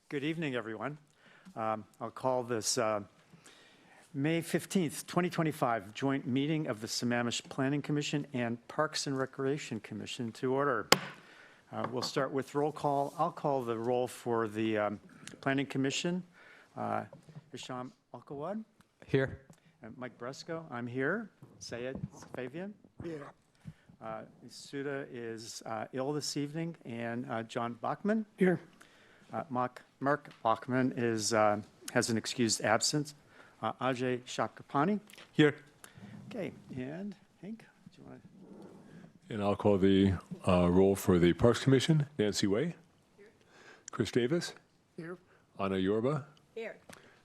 Good evening, everyone. I'll call this May 15th, 2025 joint meeting of the Sammamish Planning Commission and Parks and Recreation Commission to order. We'll start with roll call. I'll call the roll for the Planning Commission. Hisham Alkawad. Here. And Mike Bresco, I'm here. Sayed Fabian. Here. Suda is ill this evening, and John Bachman. Here. Mark Bachman is has an excused absence. Ajay Shakapani. Here. Okay, and Hank, do you want to? And I'll call the roll for the Parks Commission. Nancy Way. Here. Chris Davis. Here. Anna Yorba. Here.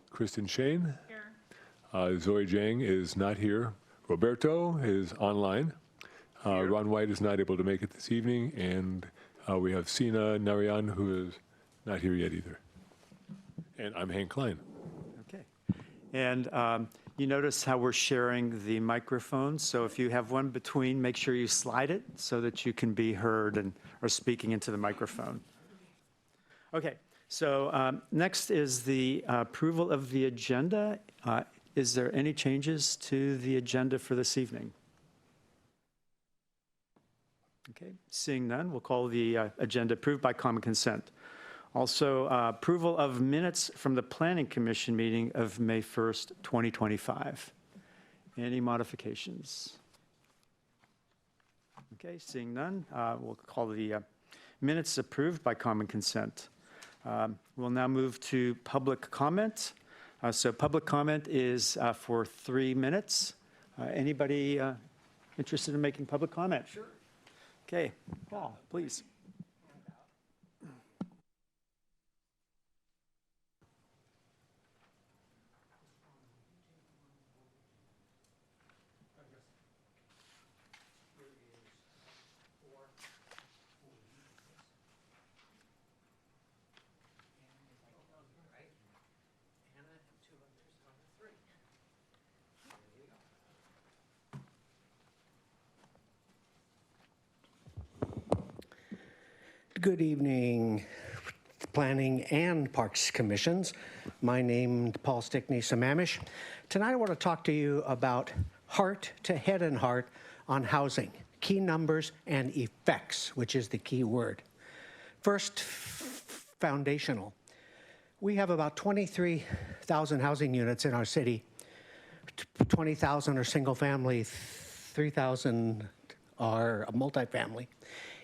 Kristen Shane. Here. Zoe Jang is not here. Roberto is online. Ron White is not able to make it this evening. And we have Sina Narayan, who is not here yet either. And I'm Hank Klein. Okay. And you notice how we're sharing the microphones. So if you have one between, make sure you slide it so that you can be heard and are speaking into the microphone. Okay. So next is the approval of the agenda. Is there any changes to the agenda for this evening? Okay. Seeing none, we'll call the agenda approved by common consent. Also, approval of minutes from the Planning Commission meeting of May 1st, 2025. Any modifications? Okay, seeing none, we'll call the minutes approved by common consent. We'll now move to public comment. So public comment is for 3 minutes. Anybody interested in making public comment? Sure. Okay, Paul, please. Good evening, Planning and Parks Commissions. My name is Paul Stickney, Sammamish. Tonight I want to talk to you about heart to head and heart on housing, key numbers and effects, which is the key word. First, foundational. We have about 23,000 housing units in our city. 20,000 are single family, 3,000 are multifamily.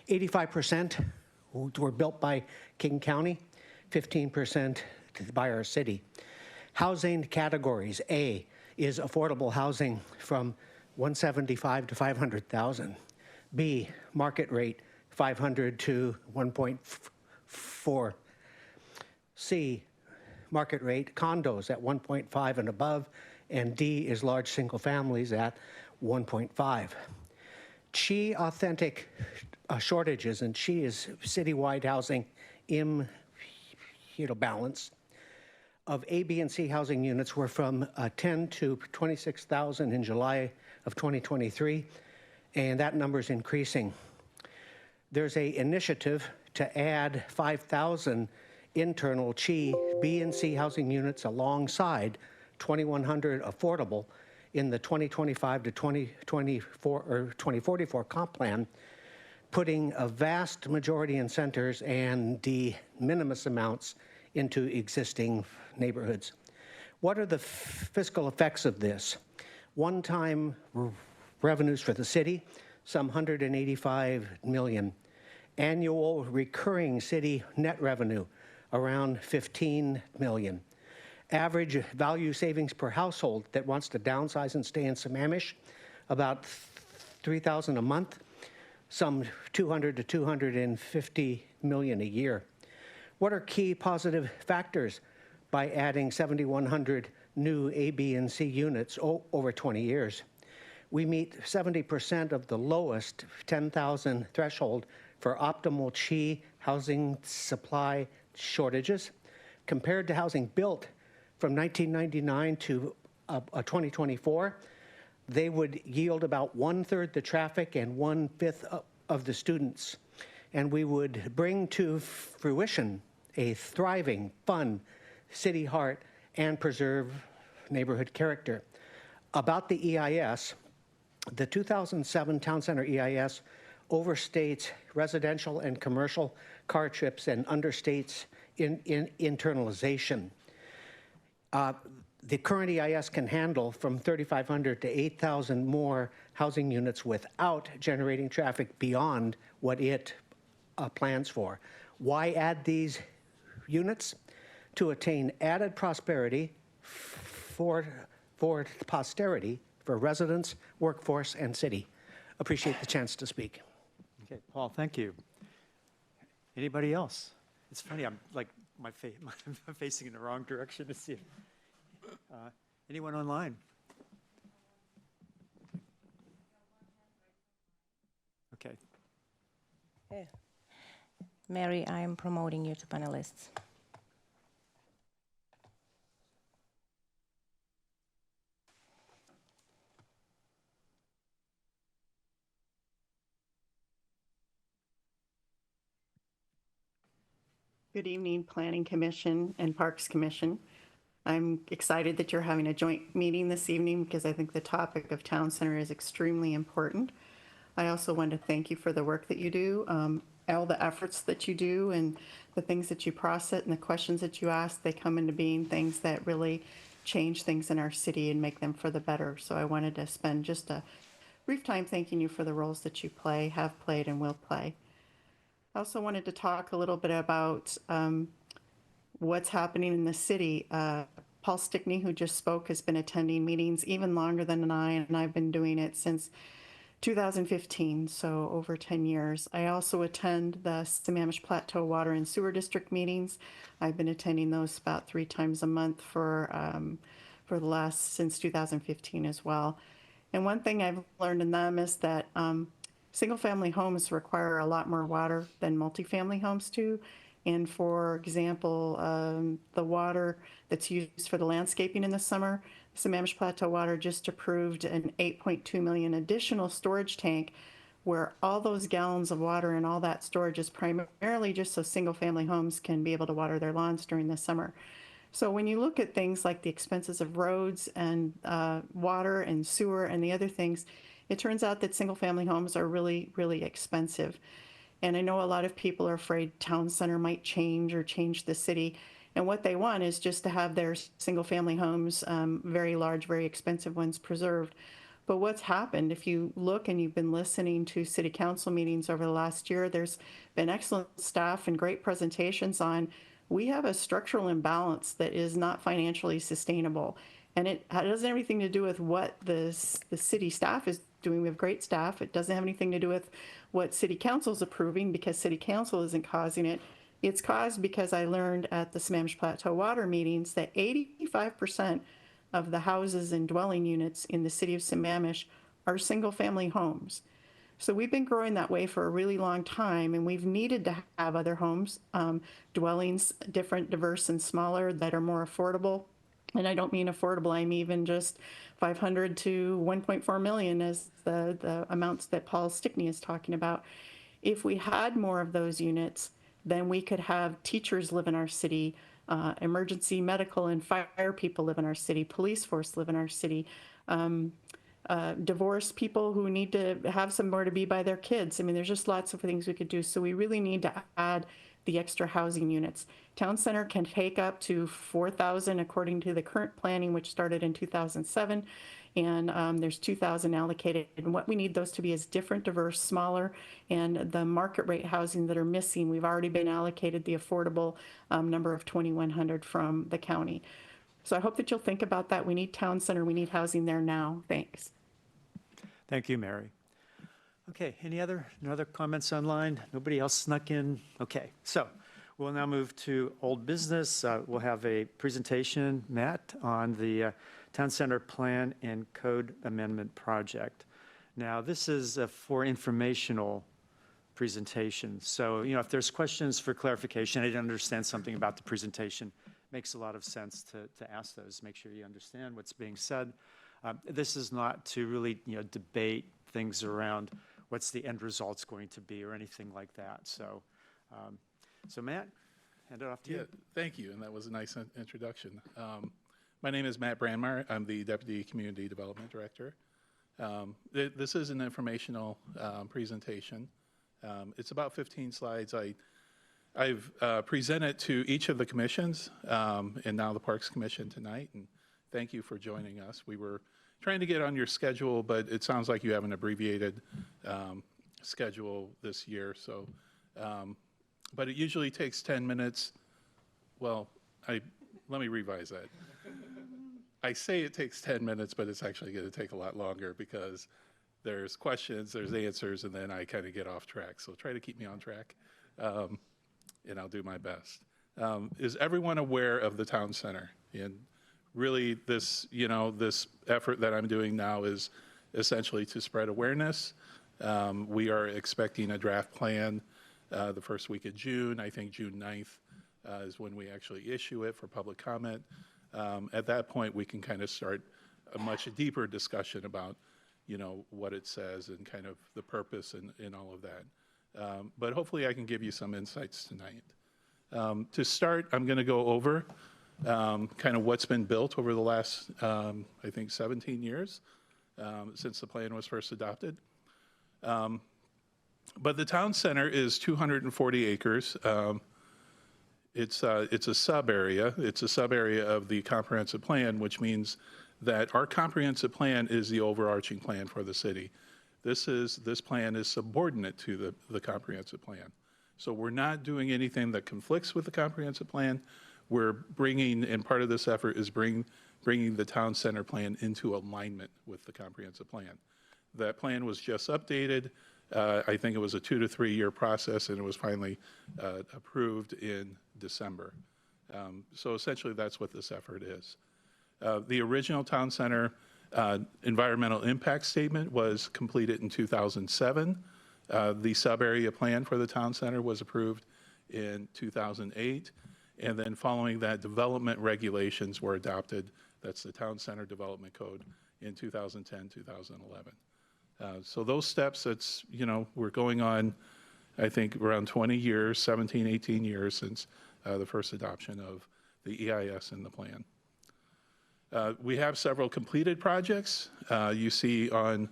85% were built by King County, 15% by our city. Housing categories: A is affordable housing from $175,000 to $500,000. B, market rate, 500 to 1.4. C, market rate, condos at 1.5 and above, and D is large single families at 1.5. CHI authentic shortages, and CHI is citywide housing balance of A, B, and C housing units were from 10 to 26,000 in July of 2023, and that number is increasing. There's an initiative to add 5,000 internal CHI B and C housing units alongside 2,100 affordable in the 2025 to 2024 or 2044 comp plan, putting a vast majority in centers and de minimis amounts into existing neighborhoods. What are the fiscal effects of this? One-time revenues for the city, some $185 million. Annual recurring city net revenue, around $15 million. Average value savings per household that wants to downsize and stay in Sammamish, about $3,000 a month, some $200 to $250 million a year. What are key positive factors by adding 7,100 new A, B, and C units over 20 years? We meet 70% of the lowest 10,000 threshold for optimal CHI housing supply shortages. Compared to housing built from 1999 to 2024, they would yield about 1/3 the traffic and 1/5 of the students. And we would bring to fruition a thriving, fun city heart and preserve neighborhood character. About the EIS, the 2007 Town Center EIS overstates residential and commercial car trips and understates internalization. The current EIS can handle from 3,500 to 8,000 more housing units without generating traffic beyond what it plans for. Why add these units? To attain added prosperity for posterity, for residents, workforce, and city. Appreciate the chance to speak. Okay, Paul, thank you. Anybody else? It's funny, I'm like, I'm facing in the wrong direction to see if, anyone online? Okay. Hey. Mary, I am promoting you to panelists. Good evening, Planning Commission and Parks Commission. I'm excited that you're having a joint meeting this evening because I think the topic of Town Center is extremely important. I also want to thank you for the work that you do, all the efforts that you do and the things that you process and the questions that you ask, they come into being things that really change things in our city and make them for the better. So I wanted to spend just a brief time thanking you for the roles that you play, have played, and will play. I also wanted to talk a little bit about what's happening in the city. Paul Stickney, who just spoke, has been attending meetings even longer than I, and I've been doing it since 2015, so over 10 years. I also attend the Sammamish Plateau Water and Sewer District meetings. I've been attending those about 3 times a month for since 2015 as well. And one thing I've learned in them is that single-family homes require a lot more water than multifamily homes do. And for example, the water that's used for the landscaping in the summer, Sammamish Plateau Water just approved an $8.2 million additional storage tank where all those gallons of water and all that storage is primarily just so single-family homes can be able to water their lawns during the summer. So when you look at things like the expenses of roads and water and sewer and the other things, it turns out that single-family homes are really, really expensive. And I know a lot of people are afraid Town Center might change or change the city. And what they want is just to have their single-family homes, very large, very expensive ones, preserved. But what's happened, if you look and you've been listening to city council meetings over the last year, there's been excellent staff and great presentations on, we have a structural imbalance that is not financially sustainable. And it doesn't have anything to do with what the city staff is doing. We have great staff. It doesn't have anything to do with what city council is approving because city council isn't causing it. It's caused because I learned at the Sammamish Plateau Water meetings that 85% of the houses and dwelling units in the city of Sammamish are single-family homes. So we've been growing that way for a really long time, and we've needed to have other homes, dwellings, different, diverse, and smaller that are more affordable. And I don't mean affordable, I mean even just 500 to 1.4 million as the amounts that Paul Stickney is talking about. If we had more of those units, then we could have teachers live in our city, emergency medical and fire people live in our city, police force live in our city, divorced people who need to have somewhere to be by their kids. I mean, there's just lots of things we could do. So we really need to add the extra housing units. Town Center can take up to 4,000 according to the current planning, which started in 2007. And there's 2,000 allocated. And what we need those to be is different, diverse, smaller, and the market rate housing that are missing. We've already been allocated the affordable number of 2,100 from the county. So I hope that you'll think about that. We need Town Center. We need housing there now. Thanks. Thank you, Mary. Okay, no other comments online? Nobody else snuck in? Okay, so we'll now move to old business. We'll have a presentation, Matt, on the Town Center Plan and Code Amendment Project. Now, this is for informational presentation. So, if there's questions for clarification, I didn't understand something about the presentation, makes a lot of sense to ask those, make sure you understand what's being said. This is not to really, debate things around what's the end result's going to be or anything like that. So, so Matt? hand it off to Yeah, you. thank you, and that was a nice introduction. My name is Matt Brandmeier. I'm the Deputy Community Development Director. This is an informational presentation. It's about 15 slides. I've presented to each of the commissions, and now the Parks Commission tonight, and thank you for joining us. We were trying to get on your schedule, but it sounds like you have an abbreviated schedule this year, so, but it usually takes 10 minutes. Well, let me revise that. I say it takes 10 minutes, but it's actually going to take a lot longer because there's questions, there's answers, and then I kind of get off track. So try to keep me on track, and I'll do my best. Is everyone aware of the town center? And really, this effort that I'm doing now is essentially to spread awareness. We are expecting a draft plan the first week of June. I think June 9th is when we actually issue it for public comment. At that point, we can kind of start a much deeper discussion about, what it says and kind of the purpose and all of that. But hopefully I can give you some insights tonight. To start, I'm going to go over kind of what's been built over the last, I think, 17 years since the plan was first adopted. But the town center is 240 acres. It's a sub-area. It's a sub-area of the comprehensive plan, which means that our comprehensive plan is the overarching plan for the city. This plan is subordinate to the comprehensive plan. So we're not doing anything that conflicts with the comprehensive plan. We're bringing, and part of this effort is bringing the town center plan into alignment with the comprehensive plan. That plan was just updated. I think it was a 2 to 3 year process, and it was finally approved in December. So essentially, that's what this effort is. The original town center environmental impact statement was completed in 2007. The sub-area plan for the town center was approved in 2008. And then following that, development regulations were adopted. That's the Town Center Development Code in 2010, 2011. So those steps, we're going on, I think, around 20 years, 17, 18 years since the first adoption of the EIS and the plan. We have several completed projects. You see on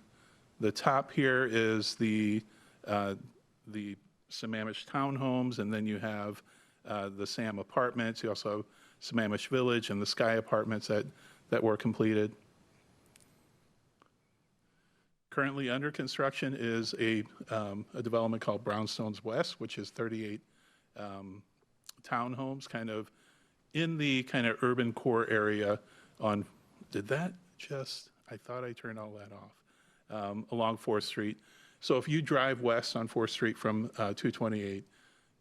the top here is the Sammamish townhomes, and then you have the Sam Apartments. You also have Sammamish Village and the Sky Apartments that were completed. Currently under construction is a development called Brownstones West, which is 38 townhomes, kind of in the kind of urban core area on, I thought I turned all that off, along 4th Street. So if you drive west on 4th Street from 228,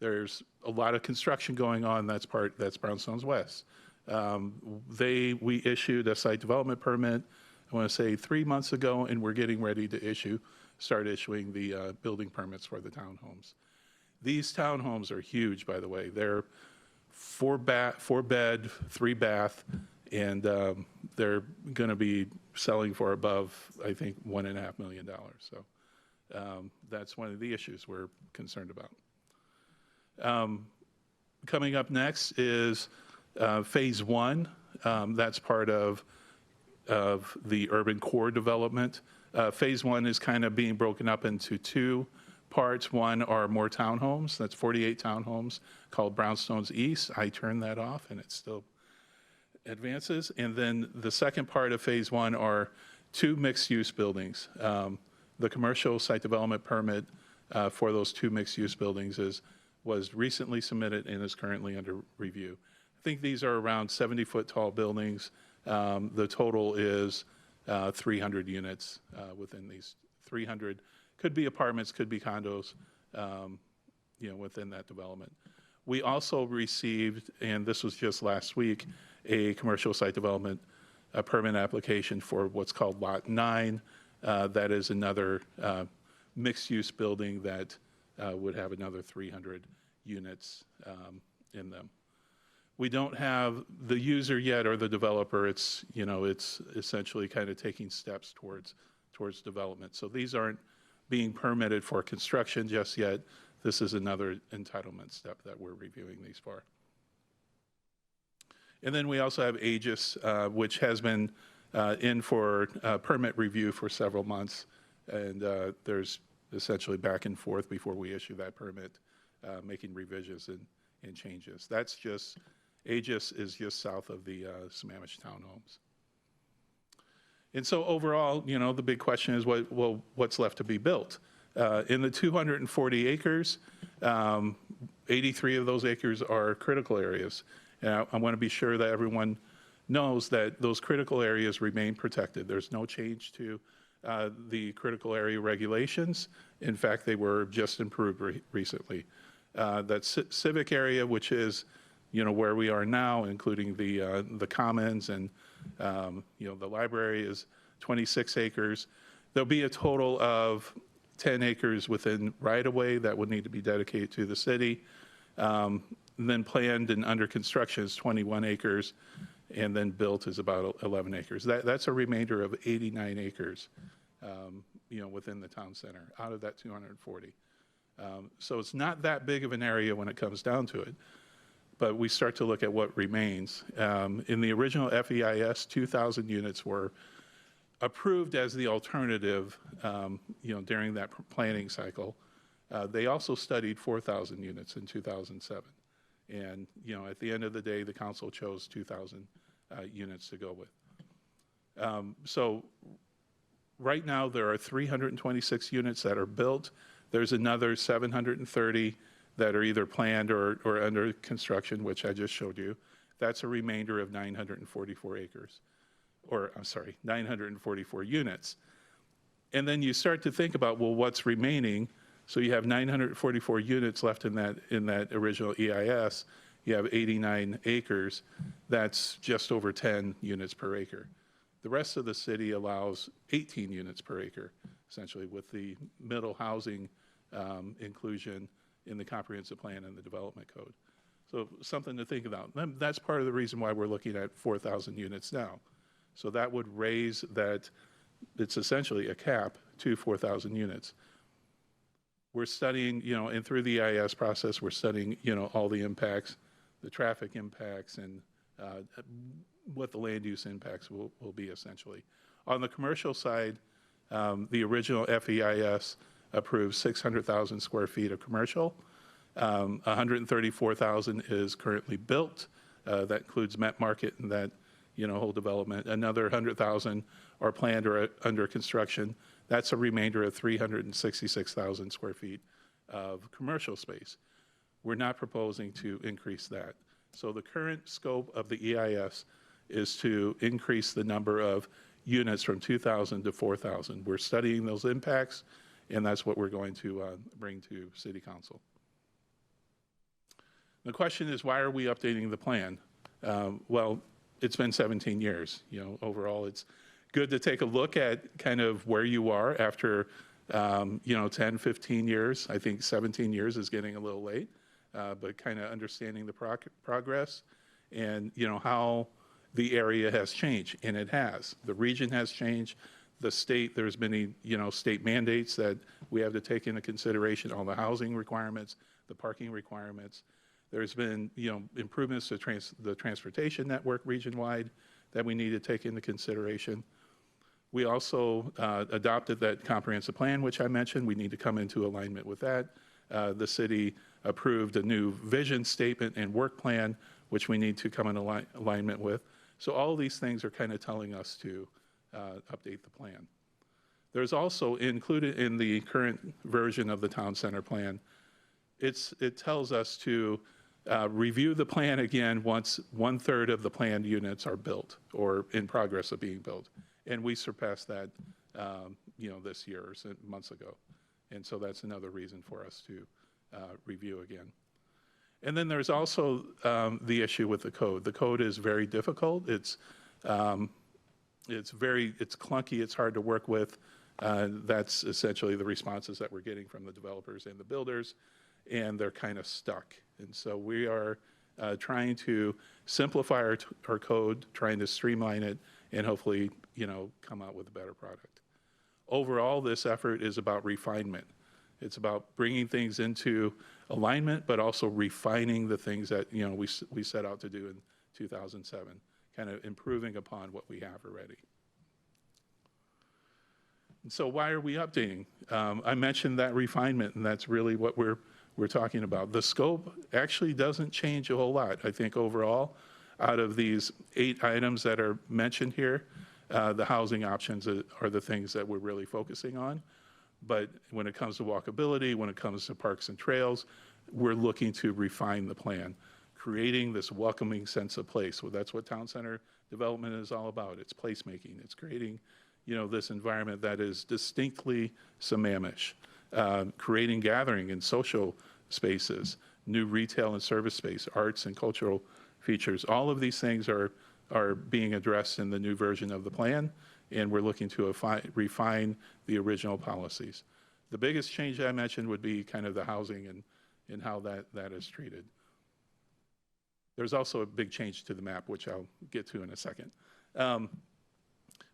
there's a lot of construction going on. That's Brownstones West. We issued a site development permit, I want to say 3 months ago, and we're getting ready to start issuing the building permits for the townhomes. These townhomes are huge, by the way. They're 4 bed, 3 bath, and they're going to be selling for above, I think, $1.5 million. So that's one of the issues we're concerned about. Coming up next is phase 1. That's part of the urban core development. Phase 1 is kind of being broken up into 2 parts. One are more townhomes. That's 48 townhomes called Brownstones East. I turned that off and it still advances. And then the second part of phase 1 are 2 mixed-use buildings. The commercial site development permit for those 2 mixed-use buildings was recently submitted and is currently under review. I think these are around 70-foot tall buildings. The total is 300 units within these 300. Could be apartments, could be condos, within that development. We also received, and this was just last week, a commercial site development permit application for what's called Lot 9. That is another mixed-use building that would have another 300 units in them. We don't have the user yet or the developer. It's essentially kind of taking steps towards development. So these aren't being permitted for construction just yet. This is another entitlement step that we're reviewing these for. And then we also have Aegis, which has been in for permit review for several months. And there's essentially back and forth before we issue that permit, making revisions and changes. That's just, Aegis is just south of the Sammamish Townhomes. And so overall, you know, the big question is, what's left to be built? In the 240 acres, 83 of those acres are critical areas. And I want to be sure that everyone knows that those critical areas remain protected. There's no change to the critical area regulations. In fact, they were just improved recently. That civic area, which is, you know, where we are now, including the commons and, you know, the library, is 26 acres. There'll be a total of 10 acres within right-of-way that would need to be dedicated to the city. And then planned and under construction is 21 acres, and then built is about 11 acres. That's a remainder of 89 acres, you know, within the town center, out of that 240. So it's not that big of an area when it comes down to it, but we start to look at what remains. In the original FEIS, 2,000 units were approved as the alternative, you know, during that planning cycle. They also studied 4,000 units in 2007. And, you know, at the end of the day, the council chose 2,000 units to go with. So right now, there are 326 units that are built. There's another 730 that are either planned or under construction, which I just showed you. That's a remainder of 944 acres, or I'm sorry, 944 units. And then you start to think about, well, what's remaining? So you have 944 units left in that original EIS. You have 89 acres. That's just over 10 units per acre. The rest of the city allows 18 units per acre, essentially, with the middle housing inclusion in the comprehensive plan and the development code. So something to think about. That's part of the reason why we're looking at 4,000 units now. So that would raise that, it's essentially a cap to 4,000 units. We're studying, you know, and through the EIS process, we're studying, you know, all the impacts, the traffic impacts, and what the land use impacts will be essentially. On the commercial side, the original FEIS approved 600,000 square feet of commercial. 134,000 is currently built. That includes Met Market and that, you know, whole development. Another 100,000 are planned or under construction. That's a remainder of 366,000 square feet of commercial space. We're not proposing to increase that. So the current scope of the EIS is to increase the number of units from 2,000 to 4,000. We're studying those impacts, and that's what we're going to bring to City Council. The question is, why are we updating the plan? Well, it's been 17 years. You know, overall, it's good to take a look at kind of where you are after, you know, 10, 15 years. I think 17 years is getting a little late, but kind of understanding the progress and, you know, how the area has changed, and it has. The region has changed. The state, there's been, you know, state mandates that we have to take into consideration, all the housing requirements, the parking requirements. There's been, you know, improvements to the transportation network region-wide that we need to take into consideration. We also adopted that comprehensive plan, which I mentioned. We need to come into alignment with that. The city approved a new vision statement and work plan, which we need to come in alignment with. So all these things are kind of telling us to update the plan. There's also included in the current version of the town center plan, it tells us to review the plan again once 1/3 of the planned units are built or in progress of being built. And we surpassed that, you know, this year or months ago. And so that's another reason for us to review again. And then there's also the issue with the code. The code is very difficult. It's clunky. It's hard to work with. That's essentially the responses that we're getting from the developers and the builders, and they're kind of stuck. And so we are trying to simplify our code, trying to streamline it, and hopefully, you know, come out with a better product. Overall, this effort is about refinement. It's about bringing things into alignment, but also refining the things that, you know, we set out to do in 2007, kind of improving upon what we have already. And so why are we updating? I mentioned that refinement, and that's really what we're talking about. The scope actually doesn't change a whole lot. I think overall, out of these 8 items that are mentioned here, the housing options are the things that we're really focusing on. But when it comes to walkability, when it comes to parks and trails, we're looking to refine the plan, creating this welcoming sense of place. Well, that's what town center development is all about. It's placemaking. It's creating, this environment that is distinctly Sammamish, creating gathering and social spaces, new retail and service space, arts and cultural features. All of these things are being addressed in the new version of the plan, and we're looking to refine the original policies. The biggest change I mentioned would be kind of the housing and how that is treated. There's also a big change to the map, which I'll get to in a second.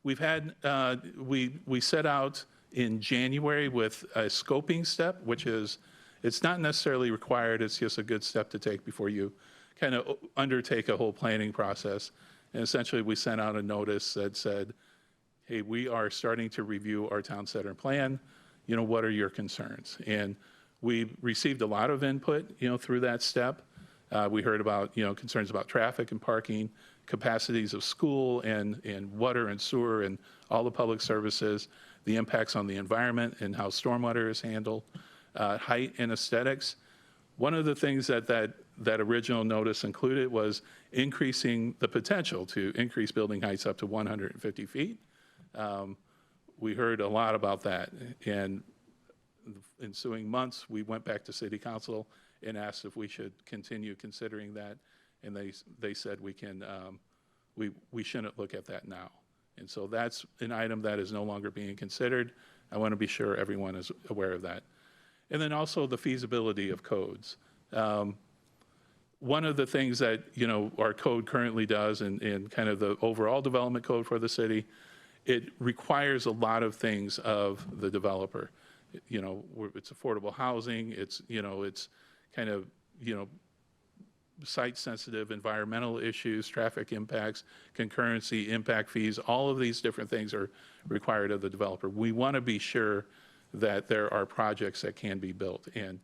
We set out in January with a scoping step, which is, it's not necessarily required, it's just a good step to take before you kind of undertake a whole planning process. And essentially, we sent out a notice that said, hey, we are starting to review our town center plan. What are your concerns? And we received a lot of input, through that step. We heard about, concerns about traffic and parking, capacities of school and water and sewer and all the public services, the impacts on the environment and how stormwater is handled, height and aesthetics. One of the things that original notice included was increasing the potential to increase building heights up to 150 feet. We heard a lot about that, and the ensuing months, we went back to City Council and asked if we should continue considering that, and they said we shouldn't look at that now. And so that's an item that is no longer being considered. I want to be sure everyone is aware of that. And then also the feasibility of codes. One of the things that, our code currently does and kind of the overall development code for the city, it requires a lot of things of the developer. It's affordable housing, it's kind of, site-sensitive environmental issues, traffic impacts, concurrency, impact fees, all of these different things are required of the developer. We want to be sure that there are projects that can be built and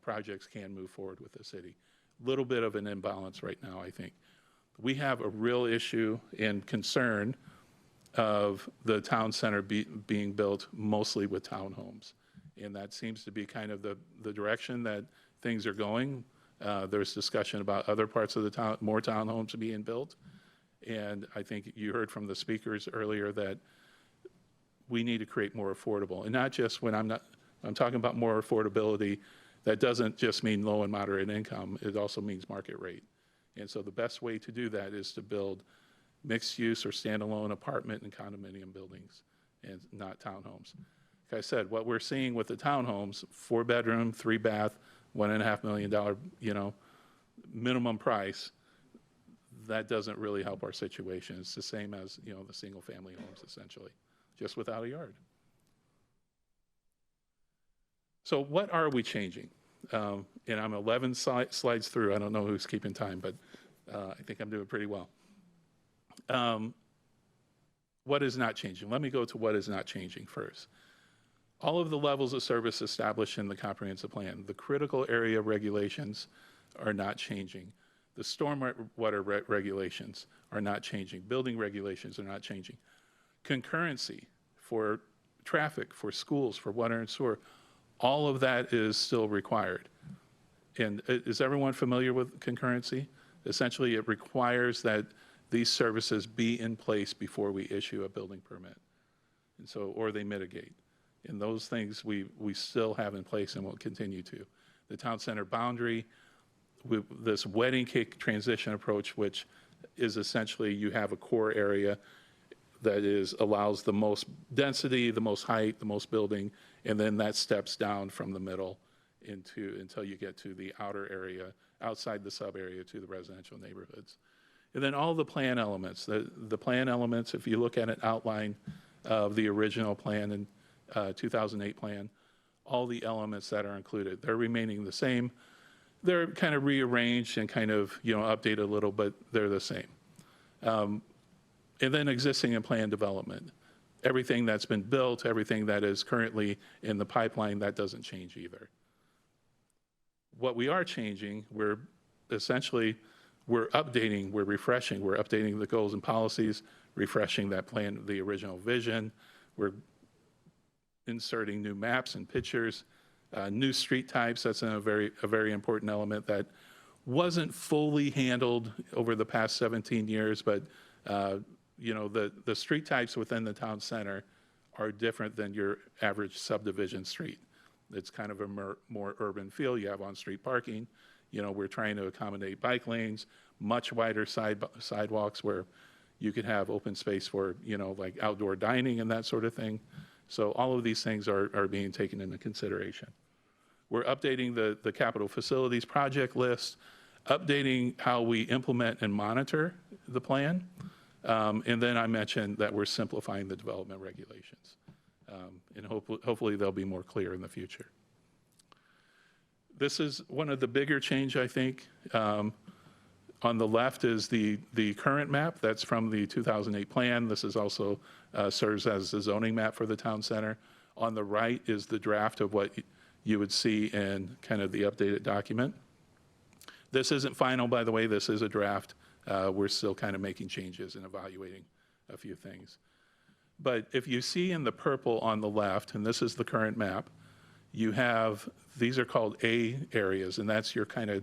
projects can move forward with the city. Little bit of an imbalance right now, I think. We have a real issue and concern of the town center being built mostly with townhomes. And that seems to be kind of the direction that things are going. There's discussion about other parts of the town, more townhomes being built. And I think you heard from the speakers earlier that we need to create more affordable. And not just when I'm talking about more affordability, that doesn't just mean low and moderate income, it also means market rate. And so the best way to do that is to build mixed use or standalone apartment and condominium buildings and not townhomes. Like I said, what we're seeing with the townhomes, 4-bedroom, 3-bath, $1.5 million, minimum price, that doesn't really help our situation. It's the same as, the single family homes essentially, just without a yard. So what are we changing? And I'm 11 slides through. I don't know who's keeping time, but I think I'm doing pretty well. What is not changing? Let me go to what is not changing first. All of the levels of service established in the comprehensive plan, the critical area regulations are not changing. The stormwater regulations are not changing. Building regulations are not changing. Concurrency for traffic, for schools, for water and sewer, all of that is still required. And is everyone familiar with concurrency? Essentially, it requires that these services be in place before we issue a building permit. And so, or they mitigate. And those things we still have in place and will continue to. The town center boundary, with this wedding cake transition approach, which is essentially you have a core area that allows the most density, the most height, the most building, and then that steps down from the middle until you get to the outer area, outside the sub area to the residential neighborhoods. And then all the plan elements. The plan elements, if you look at an outline of the original plan and 2008 plan, all the elements that are included, they're remaining the same. they're kind of rearranged and kind of, updated a little, but they're the same. And then existing and planned development. Everything that's been built, everything that is currently in the pipeline, that doesn't change either. What we are changing, we're updating, we're refreshing, we're updating the goals and policies, refreshing that plan, the original vision. We're inserting new maps and pictures, new street types. That's a very important element that wasn't fully handled over the past 17 years, but the street types within the town center are different than your average subdivision street. It's kind of a more urban feel. You have on-street parking. We're trying to accommodate bike lanes, much wider sidewalks where you could have open space for, like outdoor dining and that sort of thing. So all of these things are being taken into consideration. We're updating the capital facilities project list, updating how we implement and monitor the plan. And then I mentioned that we're simplifying the development regulations. And hopefully they'll be more clear in the future. This is one of the bigger change, I think. On the left is the current map. That's from the 2008 plan. This is also serves as the zoning map for the town center. On the right is the draft of what you would see in kind of the updated document. This isn't final, by the way. This is a draft. We're still kind of making changes and evaluating a few things. But if you see in the purple on the left, and this is the current map, you have, these are called A areas, and that's your kind of,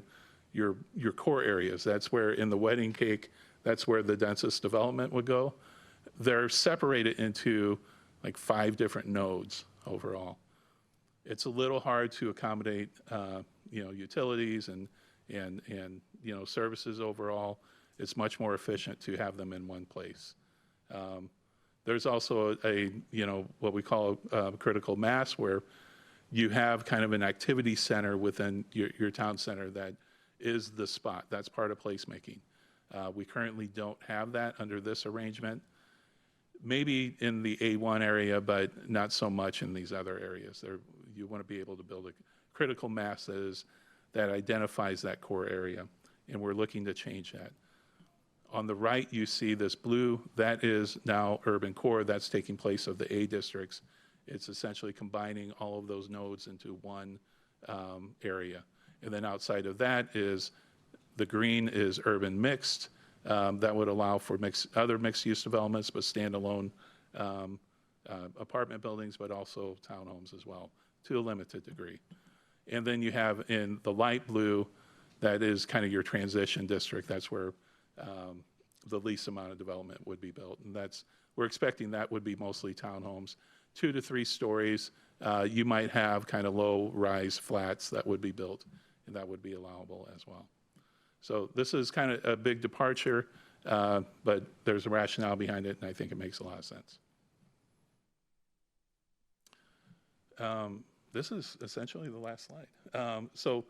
your core areas. That's where in the wedding cake, that's where the densest development would go. They're separated into like 5 different nodes overall. It's a little hard to accommodate, utilities and services overall. It's much more efficient to have them in one place. There's also what we call a critical mass, where you have kind of an activity center within your town center that is the spot. That's part of placemaking. We currently don't have that under this arrangement. Maybe in the A1 area, but not so much in these other areas. You want to be able to build a critical mass that identifies that core area, and we're looking to change that. On the right, you see this blue. That is now urban core. That's taking place of the A districts. It's essentially combining all of those nodes into one area. And then outside of that is the green is urban mixed. That would allow for other mixed-use developments, but standalone apartment buildings, but also townhomes as well, to a limited degree. And then you have in the light blue, that is kind of your transition district. That's where the least amount of development would be built. And we're expecting that would be mostly townhomes, 2 to 3 stories. You might have kind of low-rise flats that would be built, and that would be allowable as well. So this is kind of a big departure, but there's a rationale behind it, and I think it makes a lot of sense. This is essentially the last slide. So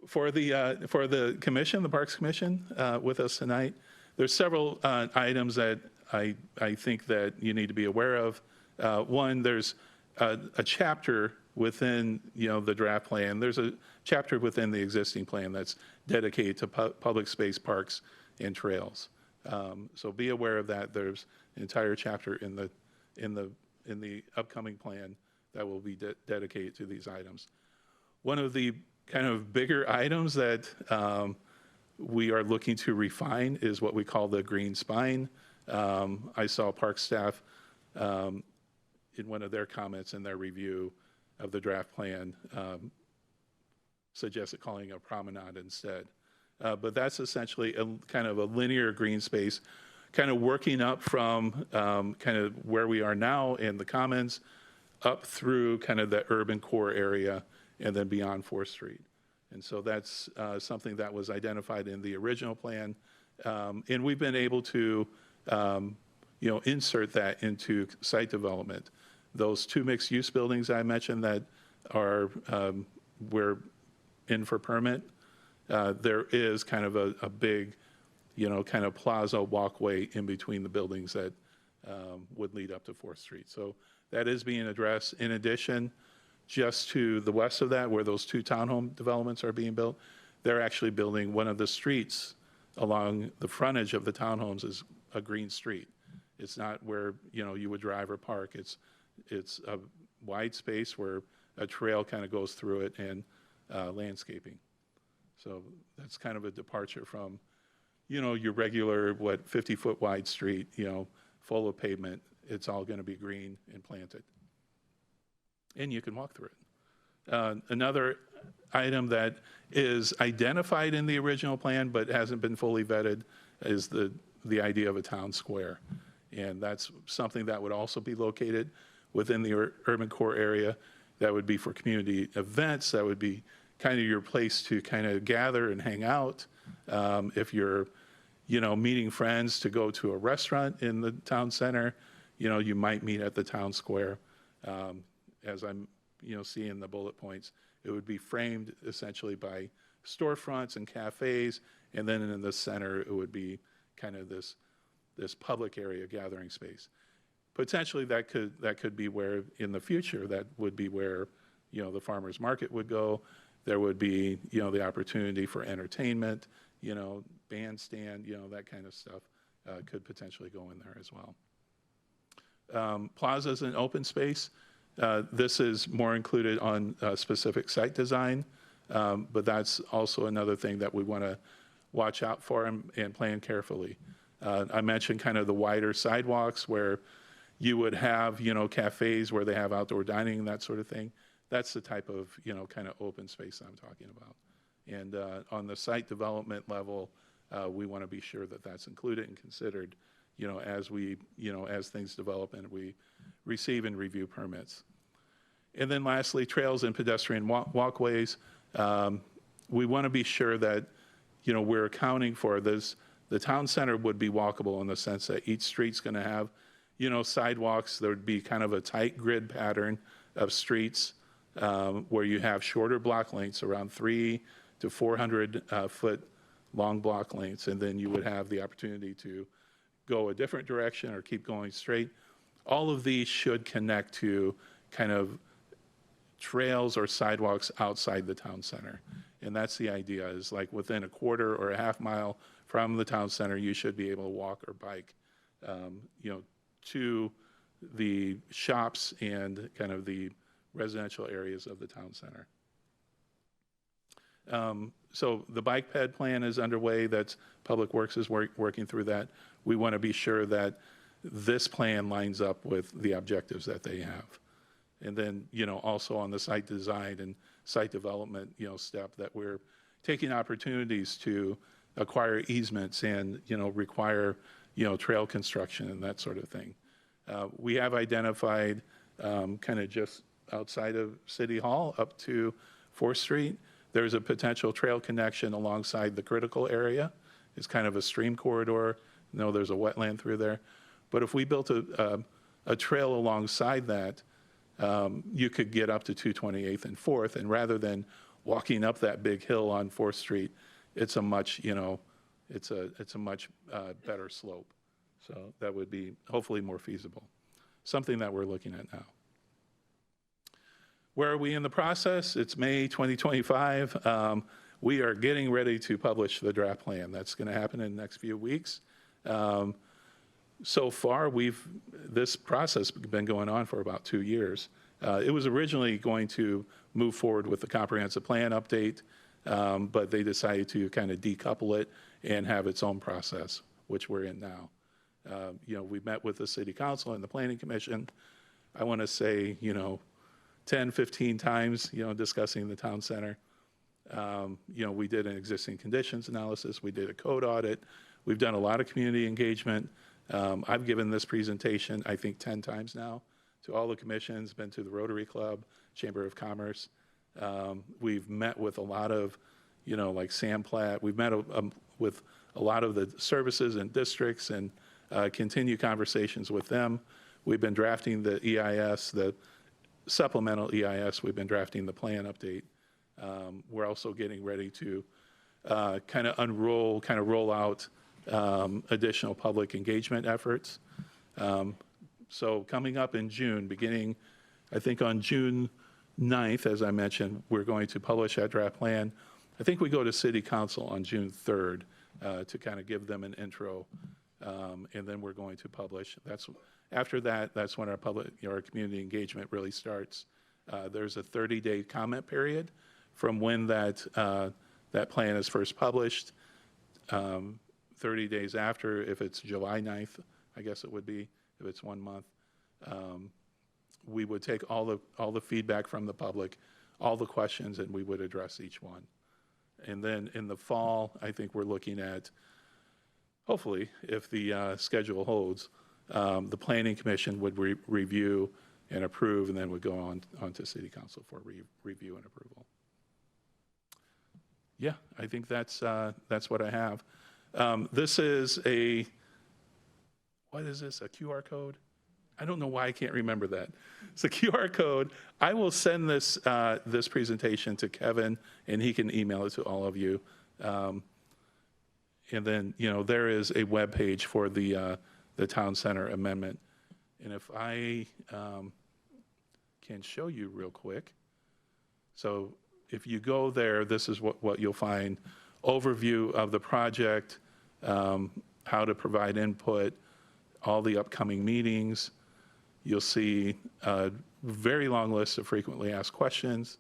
for the commission, the Parks Commission, with us tonight, there's several items that I think that you need to be aware of. One, there's a chapter within the draft plan. There's a chapter within the existing plan that's dedicated to public space, parks, and trails. So be aware of that. There's an entire chapter in the upcoming plan that will be dedicated to these items. One of the kind of bigger items that we are looking to refine is what we call the green spine. I saw park staff in one of their comments in their review of the draft plan suggested calling it a promenade instead. But that's essentially a kind of a linear green space, kind of working up from kind of where we are now in the commons up through kind of the urban core area and then beyond 4th Street. And so that's something that was identified in the original plan. And we've been able to, insert that into site development. Those 2 mixed-use buildings I mentioned that are, we're in for permit, there is kind of a big, kind of plaza walkway in between the buildings that would lead up to 4th Street. So that is being addressed. In addition, just to the west of that, where those 2 townhome developments are being built, they're actually building one of the streets along the frontage of the townhomes is a green street. It's not where, you would drive or park. It's a wide space where a trail kind of goes through it and landscaping. So that's kind of a departure from, your regular, 50-foot wide street, full of pavement. It's all going to be green and planted. And you can walk through it. Another item that is identified in the original plan but hasn't been fully vetted is the idea of a town square. And that's something that would also be located within the urban core area. That would be for community events. That would be kind of your place to kind of gather and hang out. If you're, meeting friends to go to a restaurant in the town center, you might meet at the town square. As I'm, seeing the bullet points, it would be framed essentially by storefronts and cafes, and then in the center, it would be kind of this public area gathering space. Potentially, that could be where, in the future, that would be where, the farmer's market would go. There would be, the opportunity for entertainment, bandstand, that kind of stuff could potentially go in there as well. Plazas and open space. This is more included on specific site design, but that's also another thing that we want to watch out for and plan carefully. I mentioned kind of the wider sidewalks where you would have, cafes where they have outdoor dining and that sort of thing. That's the type of, kind of open space I'm talking about. And on the site development level, we want to be sure that that's included and considered, as we, as things develop and we receive and review permits. And then lastly, trails and pedestrian walkways. We want to be sure that, we're accounting for this. The town center would be walkable in the sense that each street's going to have, sidewalks. There would be kind of a tight grid pattern of streets where you have shorter block lengths, around 300 to 400 foot long block lengths, and then you would have the opportunity to go a different direction or keep going straight. All of these should connect to kind of trails or sidewalks outside the town center. And that's the idea, is like within a quarter or a half mile from the town center, you should be able to walk or bike, to the shops and kind of the residential areas of the town center. So the bike ped plan is underway. That's Public Works is working through that. We want to be sure that this plan lines up with the objectives that they have. And then, also on the site design and site development, step, that we're taking opportunities to acquire easements and, require, trail construction and that sort of thing. We have identified kind of just outside of City Hall up to 4th Street. There's a potential trail connection alongside the critical area. It's kind of a stream corridor. There's a wetland through there. But if we built a trail alongside that, you could get up to 228th and 4th, and rather than walking up that big hill on 4th Street, it's a much, it's a much better slope. So that would be hopefully more feasible. Something that we're looking at now. Where are we in the process? It's May 2025. We are getting ready to publish the draft plan. That's going to happen in the next few weeks. So far, this process has been going on for about 2 years. It was originally going to move forward with the comprehensive plan update, but they decided to kind of decouple it and have its own process, which we're in now. We met with the city council and the planning commission. I want to say, 10, 15 times, discussing the town center. We did an existing conditions analysis. We did a code audit. We've done a lot of community engagement. I've given this presentation, I think, 10 times now to all the commissions, been to the Rotary Club, Chamber of Commerce. We've met with a lot of, like Sam Platt. We've met with a lot of the services and districts and continue conversations with them. We've been drafting the EIS, the supplemental EIS. We've been drafting the plan update. We're also getting ready to kind of roll out additional public engagement efforts. So coming up in June, beginning, I think on June 9th, as I mentioned, we're going to publish that draft plan. I think we go to city council on June 3rd to kind of give them an intro, and then we're going to publish. After that, that's when our community engagement really starts. There's a 30-day comment period from when that plan is first published. 30 days after, if it's July 9th, I guess it would be, if it's 1 month, we would take all the feedback from the public, all the questions, and we would address each one. And then in the fall, I think we're looking at, hopefully, if the schedule holds, the Planning Commission would review and approve, and then would go on to City Council for review and approval. Yeah, I think that's what I have. This is what is this, a QR code? I don't know why I can't remember that. It's a QR code. I will send this presentation to Kevin, and he can email it to all of you. And then, there is a web page for the Town Center Amendment. And if I can show you real quick. So if you go there, this is what you'll find. Overview of the project, how to provide input, all the upcoming meetings. You'll see a very long list of frequently asked questions.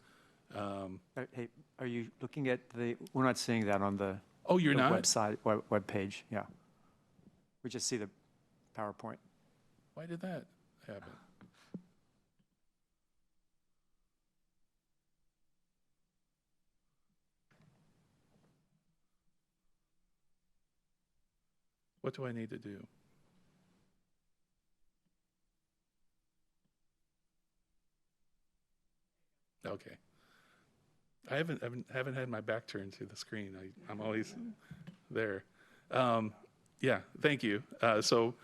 Hey, are you looking at we're not seeing that on the Oh, you're not? website, web page, yeah. We just see the PowerPoint. Why did that happen? What do I need to do? Okay. I haven't had my back turned to the screen. I'm always there. Yeah, thank you. So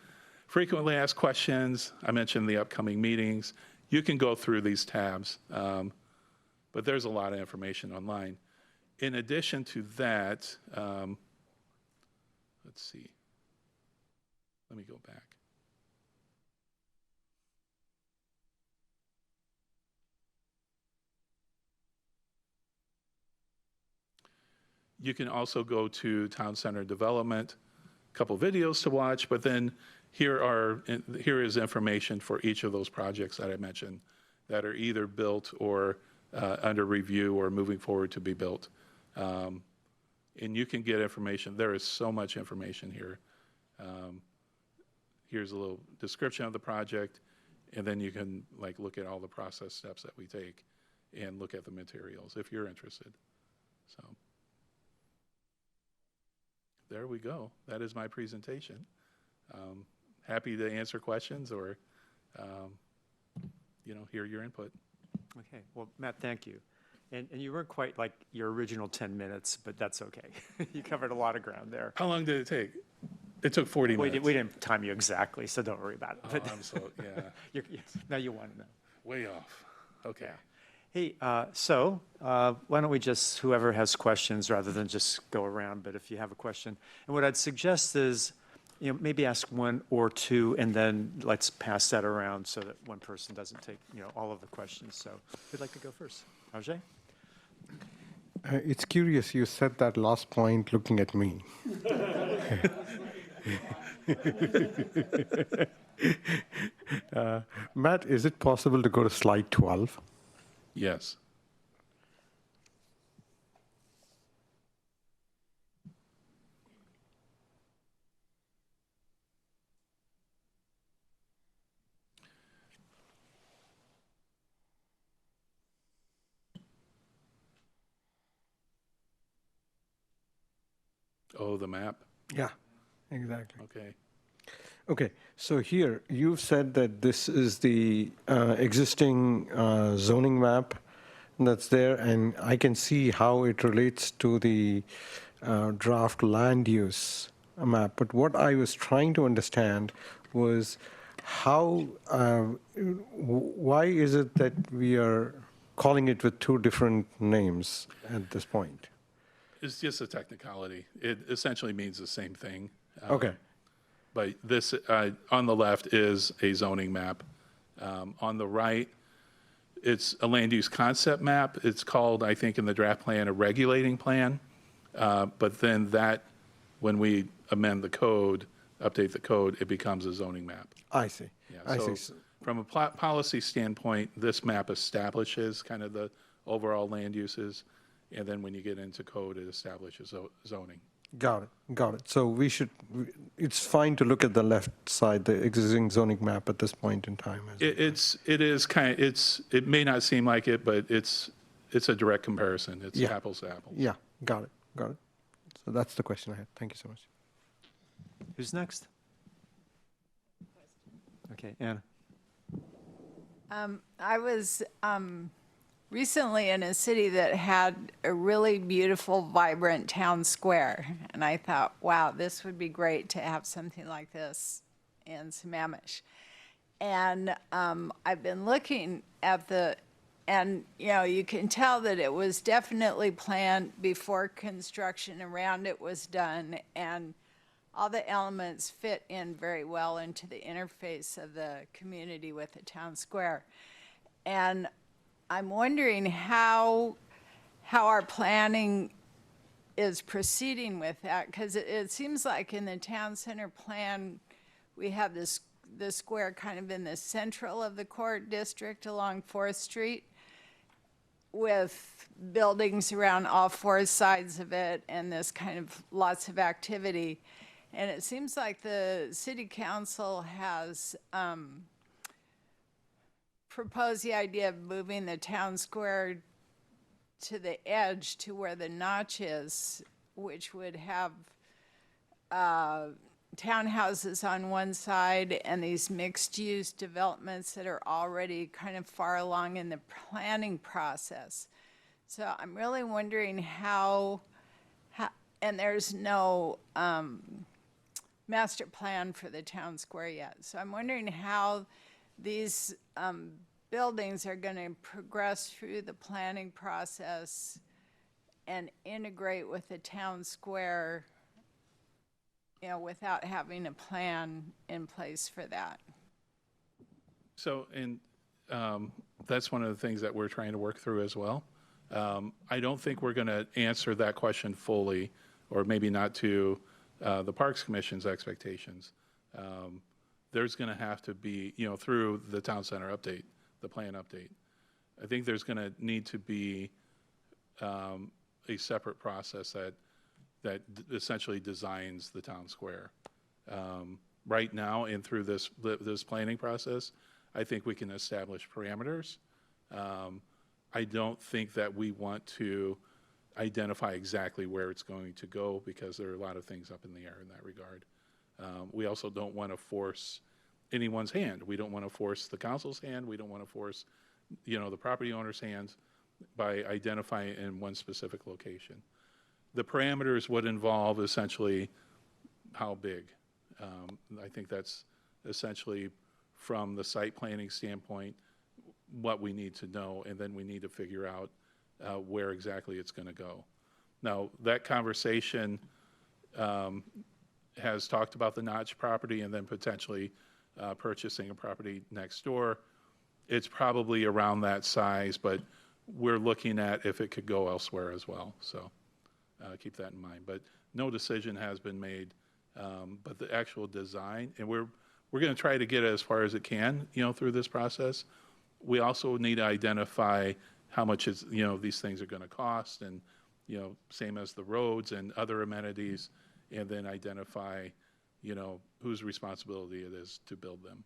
frequently asked questions. I mentioned the upcoming meetings. You can go through these tabs, but there's a lot of information online. In addition to that, let's see. Let me go back. You can also go to Town Center Development, a couple videos to watch, but then here is information for each of those projects that I mentioned that are either built or under review or moving forward to be built. And you can get information. There is so much information here. Here's a little description of the project, and then you can look at all the process steps that we take and look at the materials if you're interested. So there we go. That is my presentation. Happy to answer questions or hear your input. Okay, well, Matt, thank you. And you weren't quite like your original 10 minutes, but that's okay. You covered a lot of ground there. How long did it take? It took 40 minutes. We didn't time you exactly, so don't worry about it. But yeah. Now you want to know. Way off. Okay. Hey, so why don't we just, whoever has questions, rather than just go around, but if you have a question. And what I'd suggest is, maybe ask one or two, and then let's pass that around so that one person doesn't take, all of the questions. So who'd like to go first? Ajay? It's curious you said that last point looking at me. Matt, is it possible to go to slide 12? Yes. Oh, the map? Yeah, exactly. Okay. Okay, so here you've said that this is the existing zoning map that's there, and I can see how it relates to the draft land use map. But what I was trying to understand was how, why is it that we are calling it with two different names at this point? It's just a technicality. It essentially means the same thing. Okay. But this, on the left, is a zoning map. On the right, it's a land use concept map. It's called, I think, in the draft plan, a regulating plan. But then that, when we amend the code, update the code, it becomes a zoning map. I see. Yeah, I so see. from a policy standpoint, this map establishes kind of the overall land uses, and then when you get into code, it establishes zoning. Got it, got it. So it's fine to look at the left side, the existing zoning map at this point in time. It may not seem like it, but it's a direct comparison. It's Yeah. apples to apples. Yeah, got it, got it. So that's the question I had. Thank you so much. Who's next? Okay, Anna. I was recently in a city that had a really beautiful, vibrant town square. And I thought, wow, this would be great to have something like this in Sammamish. And I've been looking at and you can tell that it was definitely planned before construction around it was done. And all the elements fit in very well into the interface of the community with the town square. And I'm wondering how our planning is proceeding with that, because it seems like in the town center plan, we have the square kind of in the central of the core district along 4th Street with buildings around all 4 sides of it and this kind of lots of activity. And it seems like the city council has proposed the idea of moving the town square to the edge to where the notch is, which would have townhouses on one side and these mixed-use developments that are already kind of far along in the planning process. So I'm really wondering how and there's no master plan for the town square yet. So I'm wondering how these buildings are going to progress through the planning process and integrate with the town square, without having a plan in place for that. So, and that's one of the things that we're trying to work through as well. I don't think we're going to answer that question fully, or maybe not to the Parks Commission's expectations. There's going to have to be, through the town center update, the plan update, I think there's going to need to be a separate process that essentially designs the town square. Right now, and through this planning process, I think we can establish parameters. I don't think that we want to identify exactly where it's going to go, because there are a lot of things up in the air in that regard. We also don't want to force anyone's hand. We don't want to force the council's hand. We don't want to force, the property owner's hands by identifying in one specific location. The parameters would involve essentially how big. I think that's essentially, from the site planning standpoint, what we need to know, and then we need to figure out where exactly it's going to go. Now, that conversation has talked about the Notch property and then potentially purchasing a property next door. It's probably around that size, but we're looking at if it could go elsewhere as well. So keep that in mind. But no decision has been made. But the actual design, and we're going to try to get it as far as it can, through this process. We also need to identify how much these things are going to cost, and same as the roads and other amenities, and then identify whose responsibility it is to build them.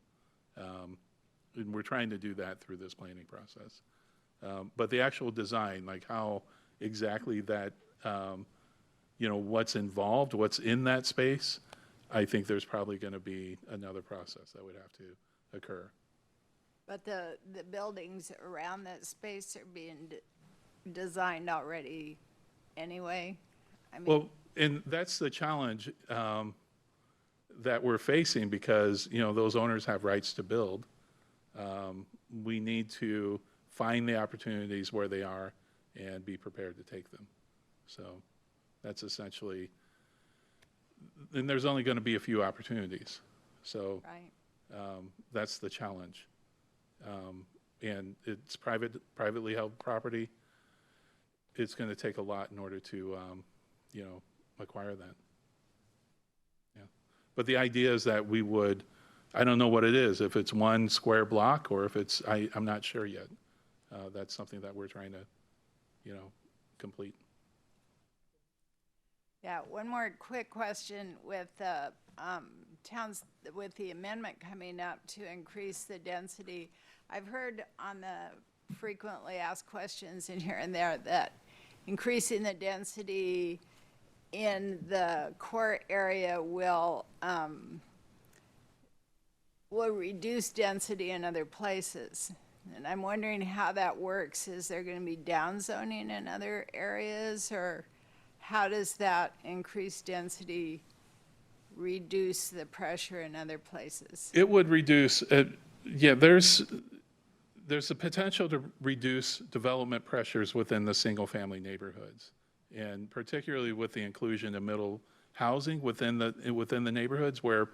And we're trying to do that through this planning process. But the actual design, like how exactly that, what's involved, what's in that space, I think there's probably going to be another process that would have to occur. But the buildings around that space are being designed already anyway? Well, and that's the challenge that we're facing, because, those owners have rights to build. We need to find the opportunities where they are and be prepared to take them. So that's essentially, and there's only going to be a few opportunities. So Right. that's the challenge. and it's privately held property, it's going to take a lot in order to, acquire that. Yeah. But the idea is that we would, I don't know what it is, if it's 1 square block or if it's, I'm not sure yet. That's something that we're trying to, complete. Yeah, one more quick question with the towns, with the amendment coming up to increase the density. I've heard on the frequently asked questions in here and there that increasing the density in the core area will reduce density in other places. And I'm wondering how that works. Is there going to be downzoning in other areas, or how does that increased density reduce the pressure in other places? It would reduce, there's a potential to reduce development pressures within the single-family neighborhoods, and particularly with the inclusion of middle housing within the neighborhoods where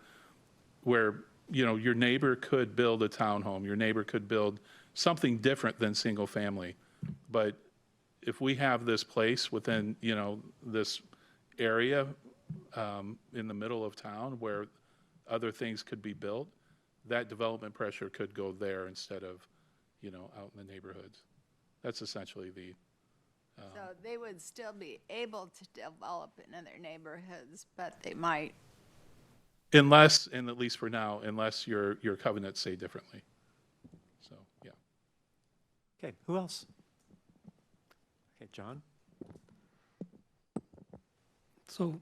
your neighbor could build a townhome, your neighbor could build something different than single-family. But if we have this place within, this area in the middle of town where other things could be built, that development pressure could go there instead of, out in the neighborhoods. That's essentially the. So they would still be able to develop in other neighborhoods, but they might. Unless, and at least for now, unless your covenants say differently. So, yeah. Okay, who else? Okay, John? So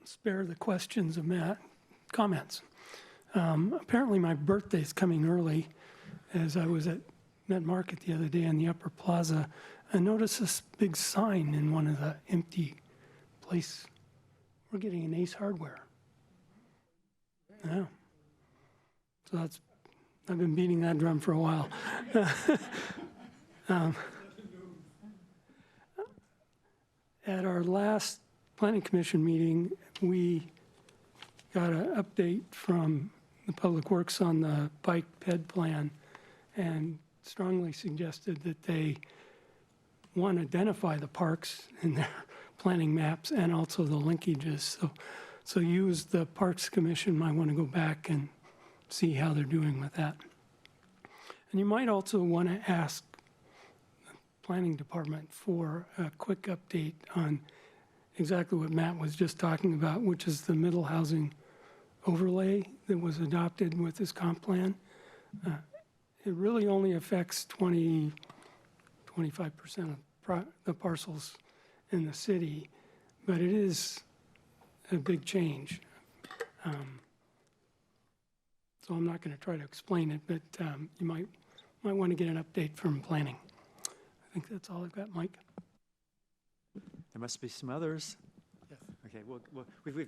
spare the questions of Matt, comments. Apparently my birthday's coming early. As I was at Met Market the other day in the Upper Plaza, I noticed this big sign in one of the empty place. We're getting an Ace Hardware. Yeah. So I've been beating that drum for a while. At our last Planning Commission meeting, we got an update from the Public Works on the bike ped plan and strongly suggested that they, one, identify the parks in their planning maps and also the linkages. So use the Parks Commission might want to go back and see how they're doing with that. And you might also want to ask the Planning Department for a quick update on exactly what Matt was just talking about, which is the middle housing overlay that was adopted with this comp plan. It really only affects 25% of the parcels in the city, but it is a big change. So I'm not going to try to explain it, but you might want to get an update from planning. I think that's all I've got, Mike. There must be some others. Yes. Okay, well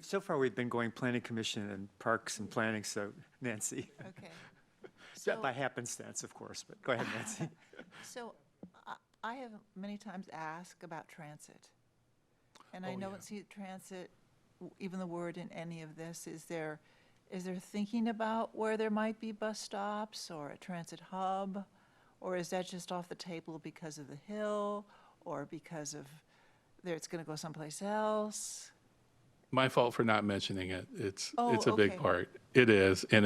so far we've been going Planning Commission and Parks and Planning, so Nancy. Okay. By happenstance, of course, but go ahead, Nancy. So I have many times asked about transit. And I don't see transit, even the word in any of this. Is there thinking about where there might be bus stops or a transit hub? Or is that just off the table because of the hill or because of it's going to go someplace else? My fault for not mentioning it. It's a okay. big part. It is, and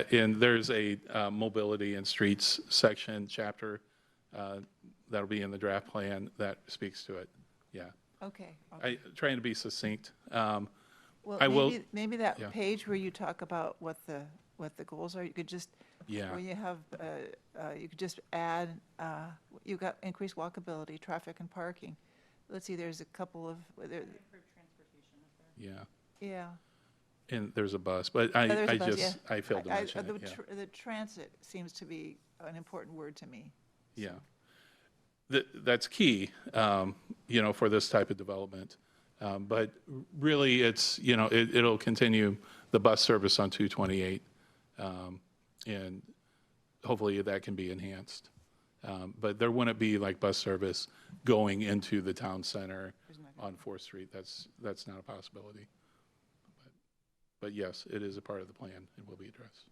and there's a mobility and streets section chapter that'll be in the draft plan that speaks to it. Yeah. Okay. Trying to be succinct. Well, I will. maybe that Yeah. page where you talk about what the goals are, you could just, Yeah. where you have, you could just add, you've got increased walkability, traffic and parking. Let's see, there's a couple of, Yeah. yeah. And there's a bus, but Oh, there's a bus, yeah. I failed to mention the it. Yeah. The transit seems to be an important word to me. Yeah. That's key, for this type of development. But really, it's, it'll continue the bus service on 228, and hopefully that can be enhanced. But there wouldn't be like bus service going into the town center on 4th Street. That's not a possibility. But yes, it is a part of the plan and will be addressed.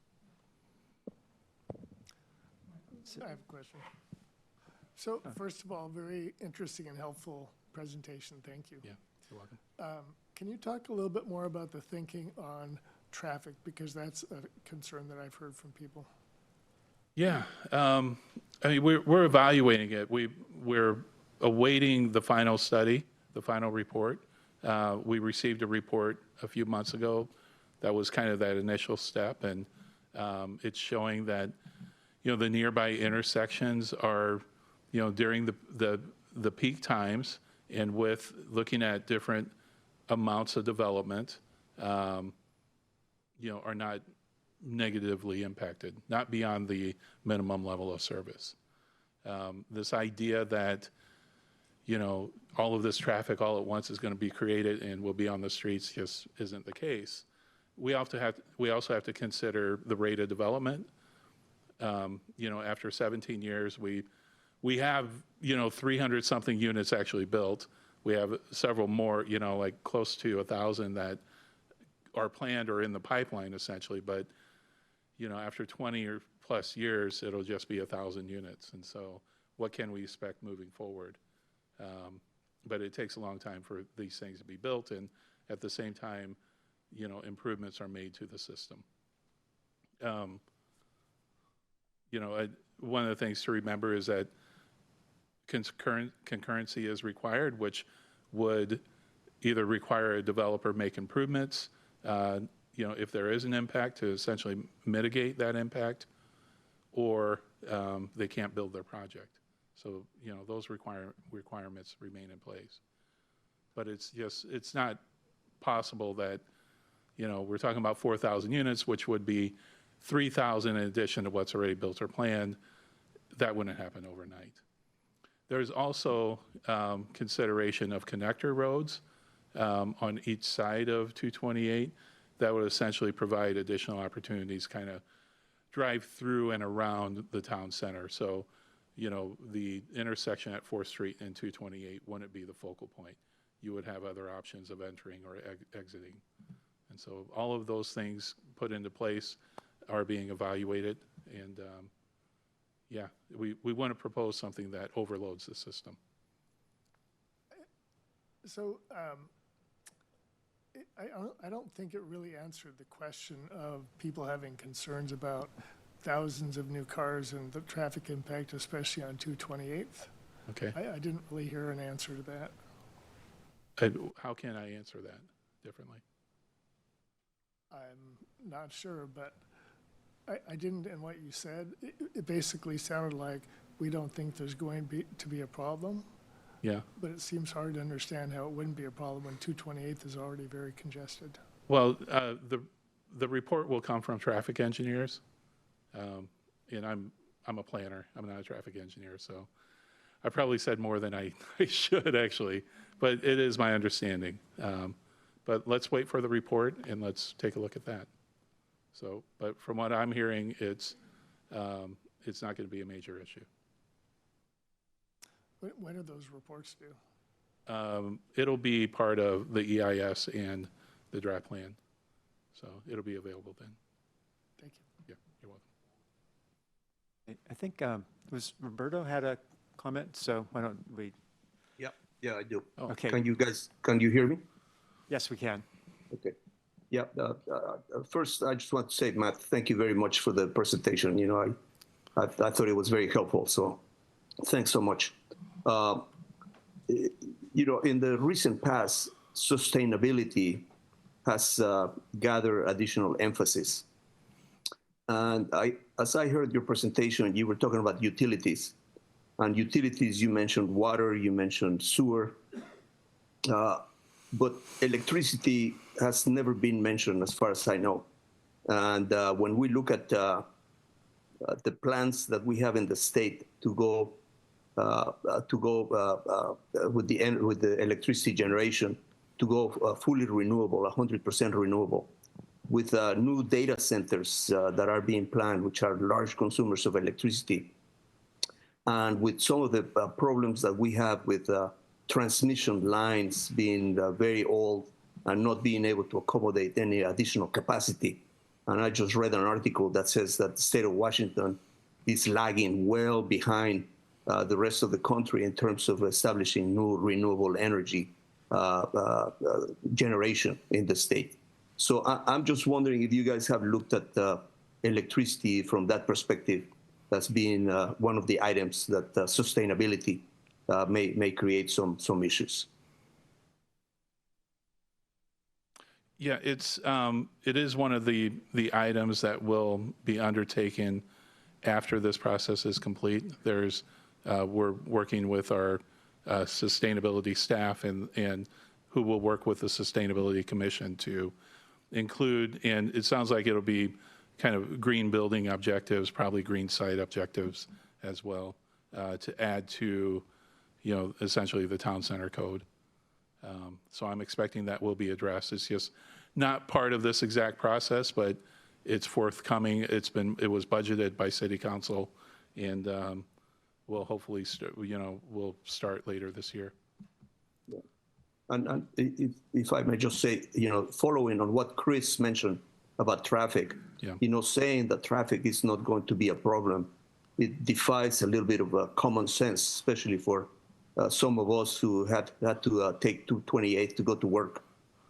I have a question. So first of all, very interesting and helpful presentation. Thank you. Yeah, you're welcome. Can you talk a little bit more about the thinking on traffic? Because that's a concern that I've heard from people. Yeah, I mean, we're evaluating it. We're awaiting the final study, the final report. We received a report a few months ago that was kind of that initial step, and it's showing that, you know, the nearby intersections are, you know, during the peak times and with looking at different amounts of development, you know, are not negatively impacted, not beyond the minimum level of service. This idea that, you know, all of this traffic all at once is going to be created and will be on the streets just isn't the case. We also have to consider the rate of development. You know, after 17 years, we have, you know, 300 something units actually built. We have several more, you know, like close to 1,000 that are planned or in the pipeline essentially, but you know, after 20 or plus years, it'll just be 1,000 units. And so what can we expect moving forward? But it takes a long time for these things to be built. And at the same time, you know, improvements are made to the system. You know, one of the things to remember is that concurrency is required, which would either require a developer make improvements, you know, if there is an impact, to essentially mitigate that impact, or they can't build their project. So, you know, those requirements remain in place. But it's not possible that, you know, we're talking about 4,000 units, which would be 3,000 in addition to what's already built or planned. That wouldn't happen overnight. There's also consideration of connector roads on each side of 228 that would essentially provide additional opportunities, kind of drive through and around the town center. So, you know, the intersection at 4th Street and 228 wouldn't be the focal point. You would have other options of entering or exiting. And so all of those things put into place are being evaluated. And yeah, we want to propose something that overloads the system. So I don't think it really answered the question of people having concerns about thousands of new cars and the traffic impact, especially on 228th. Okay. I didn't really hear an answer to that. How can I answer that differently? I'm not sure, but I didn't, in what you said, it basically sounded like we don't think there's going to be a problem. Yeah. But it seems hard to understand how it wouldn't be a problem when 228th is already very congested. Well, the report will come from traffic engineers, and I'm a planner. I'm not a traffic engineer, so I probably said more than I should actually, but it is my understanding. But let's wait for the report and let's take a look at that. So, but from what I'm hearing, it's not going to be a major issue. When do those reports due? It'll be part of the EIS and the draft plan, so it'll be available then. Thank you. Yeah, you're welcome. I think was Roberto had a comment, so why don't we? Yeah, I do. Okay. Can you hear me? Yes, we can. Okay. Yeah. First, I just want to say, Matt, thank you very much for the presentation. You know, I thought it was very helpful. So, thanks so much. You know, in the recent past, sustainability has gathered additional emphasis. And as I heard your presentation, you were talking about utilities. And utilities, you mentioned water, you mentioned sewer. But electricity has never been mentioned as far as I know. And when we look at the plans that we have in the state to go with the electricity generation, to go fully renewable, 100% renewable, with new data centers that are being planned, which are large consumers of electricity, and with some of the problems that we have with transmission lines being very old and not being able to accommodate any additional capacity. And I just read an article that says that the state of Washington is lagging well behind the rest of the country in terms of establishing new renewable energy generation in the state. So I'm just wondering if you guys have looked at electricity from that perspective as being one of the items that sustainability may create some issues. Yeah, it is one of the items that will be undertaken after this process is complete. We're working with our sustainability staff and who will work with the Sustainability Commission to include, and it sounds like it'll be kind of green building objectives, probably green site objectives as well, to add to, essentially the town center code. So I'm expecting that will be addressed. It's just not part of this exact process, but it's forthcoming. It was budgeted by City Council, and we'll hopefully we'll start later this year. And if I may just say, following on what Chris mentioned about traffic, saying that traffic is not going to be a problem, it defies a little bit of common sense, especially for some of us who had to take 228 to go to work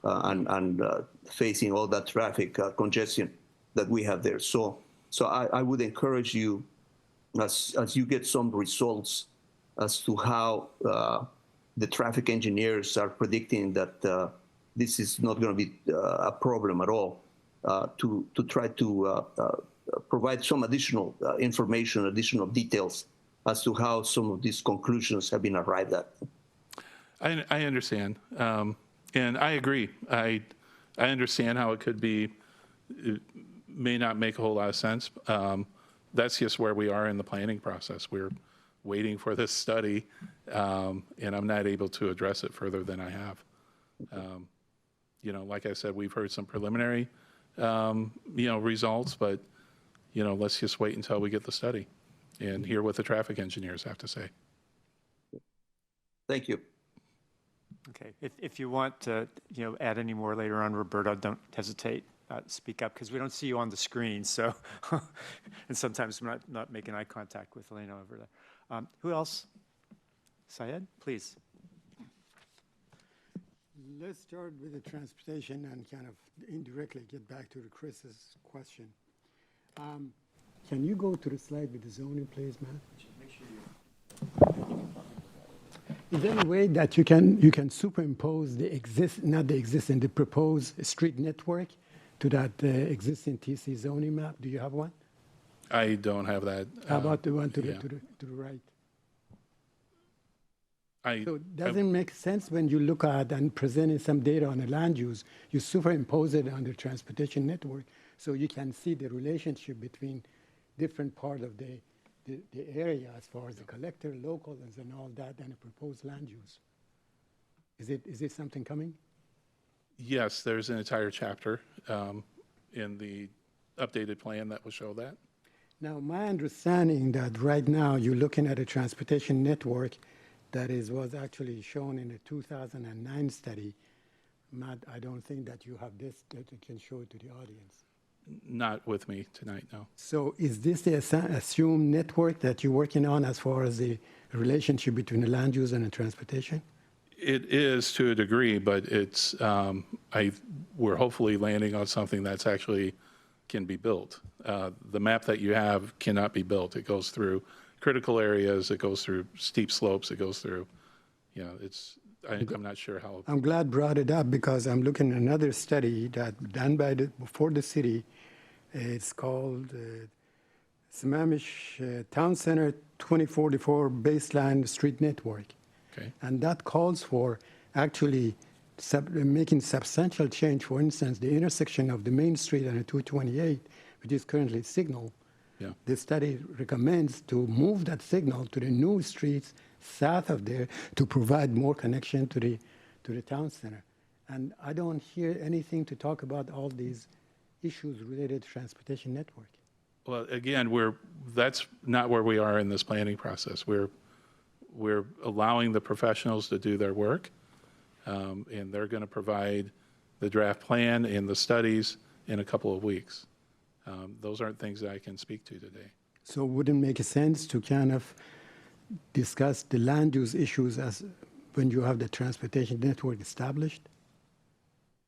and facing all that traffic congestion that we have there. So I would encourage you, as you get some results as to how the traffic engineers are predicting that this is not going to be a problem at all, to try to provide some additional information, additional details as to how some of these conclusions have been arrived at. I understand, and I agree. I understand how it could be. It may not make a whole lot of sense. That's just where we are in the planning process. We're waiting for this study, and I'm not able to address it further than I have. Like I said, we've heard some preliminary, results, but, let's just wait until we get the study and hear what the traffic engineers have to say. Thank you. Okay, if you want to, add any more later on, Roberto, don't hesitate. Speak up, because we don't see you on the screen, so, and sometimes I'm not making eye contact with Elena over there. Who else? Syed, please. Let's start with the transportation and kind of indirectly get back to Chris's question. Can you go to the slide with the zoning, please, Matt? Is there a way that you can superimpose the proposed street network to that existing TC zoning map? Do you have one? I don't have that. How about the one to the right? So it doesn't make sense when you look at and presenting some data on the land use, you superimpose it on the transportation network so you can see the relationship between different part of the area as far as the collector, locals, and all that, and the proposed land use. Is it something coming? Yes, there's an entire chapter in the updated plan that will show that. Now, my understanding that right now you're looking at a transportation network that was actually shown in the 2009 study. Matt, I don't think that you have this that you can show it to the audience. Not with me tonight, no. So is this the assumed network that you're working on as far as the relationship between the land use and the transportation? It is to a degree, but it's we're hopefully landing on something that's actually can be built. The map that you have cannot be built. It goes through critical areas, it goes through steep slopes, it goes through, I'm not sure how. I'm glad brought it up because I'm looking at another study that done for the city. It's called Sammamish Town Center 2044 Baseline Street Network. Okay. And that calls for actually making substantial change. For instance, the intersection of the main street and the 228, which is currently signal. Yeah. The study recommends to move that signal to the new streets south of there to provide more connection to the town center. And I don't hear anything to talk about all these issues related to transportation network. Well, again, that's not where we are in this planning process. We're allowing the professionals to do their work, and they're going to provide the draft plan and the studies in a couple of weeks. Those aren't things that I can speak to today. So wouldn't make sense to kind of discuss the land use issues as when you have the transportation network established?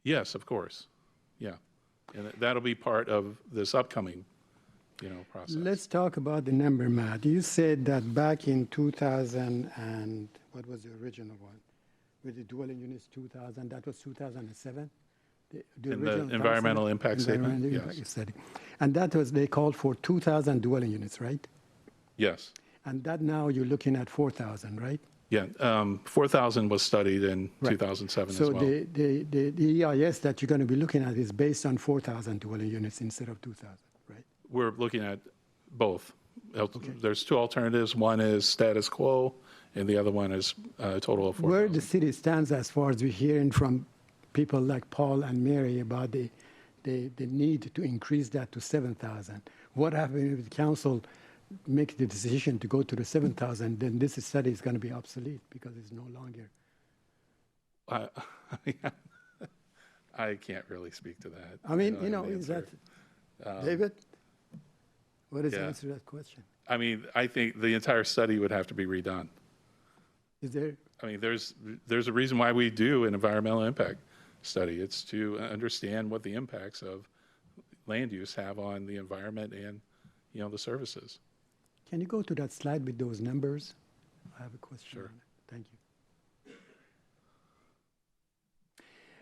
Yes, of course. Yeah. And that'll be part of this upcoming, process. Let's talk about the number, Matt. You said that back in 2000 and what was the original one? With the dwelling units 2000, that was 2007? The In the original environmental concept? impact statement? Environmental Yes. impact study. And that was, they called for 2,000 dwelling units, right? Yes. And that now you're looking at 4,000, right? Yeah. 4,000 was studied in Right. 2007 So as well. the EIS that you're going to be looking at is based on 4,000 dwelling units instead of 2,000, right? We're looking at both. There's two alternatives. One is status quo, and the other one is a total of 4,000. Where the city stands as far as we're hearing from people like Paul and Mary about the need to increase that to 7,000. What happens if the council makes the decision to go to the 7,000, then this study is going to be obsolete because it's no longer. I can't really speak to that. I mean, don't have an is that, answer. David? What is the yeah. answer to that question? I mean, I think the entire study would have to be redone. Is there, I mean, there's a reason why we do an environmental impact study. It's to understand what the impacts of land use have on the environment and, the services. can you go to that slide with those numbers? I have a question. Sure. on it. Thank you.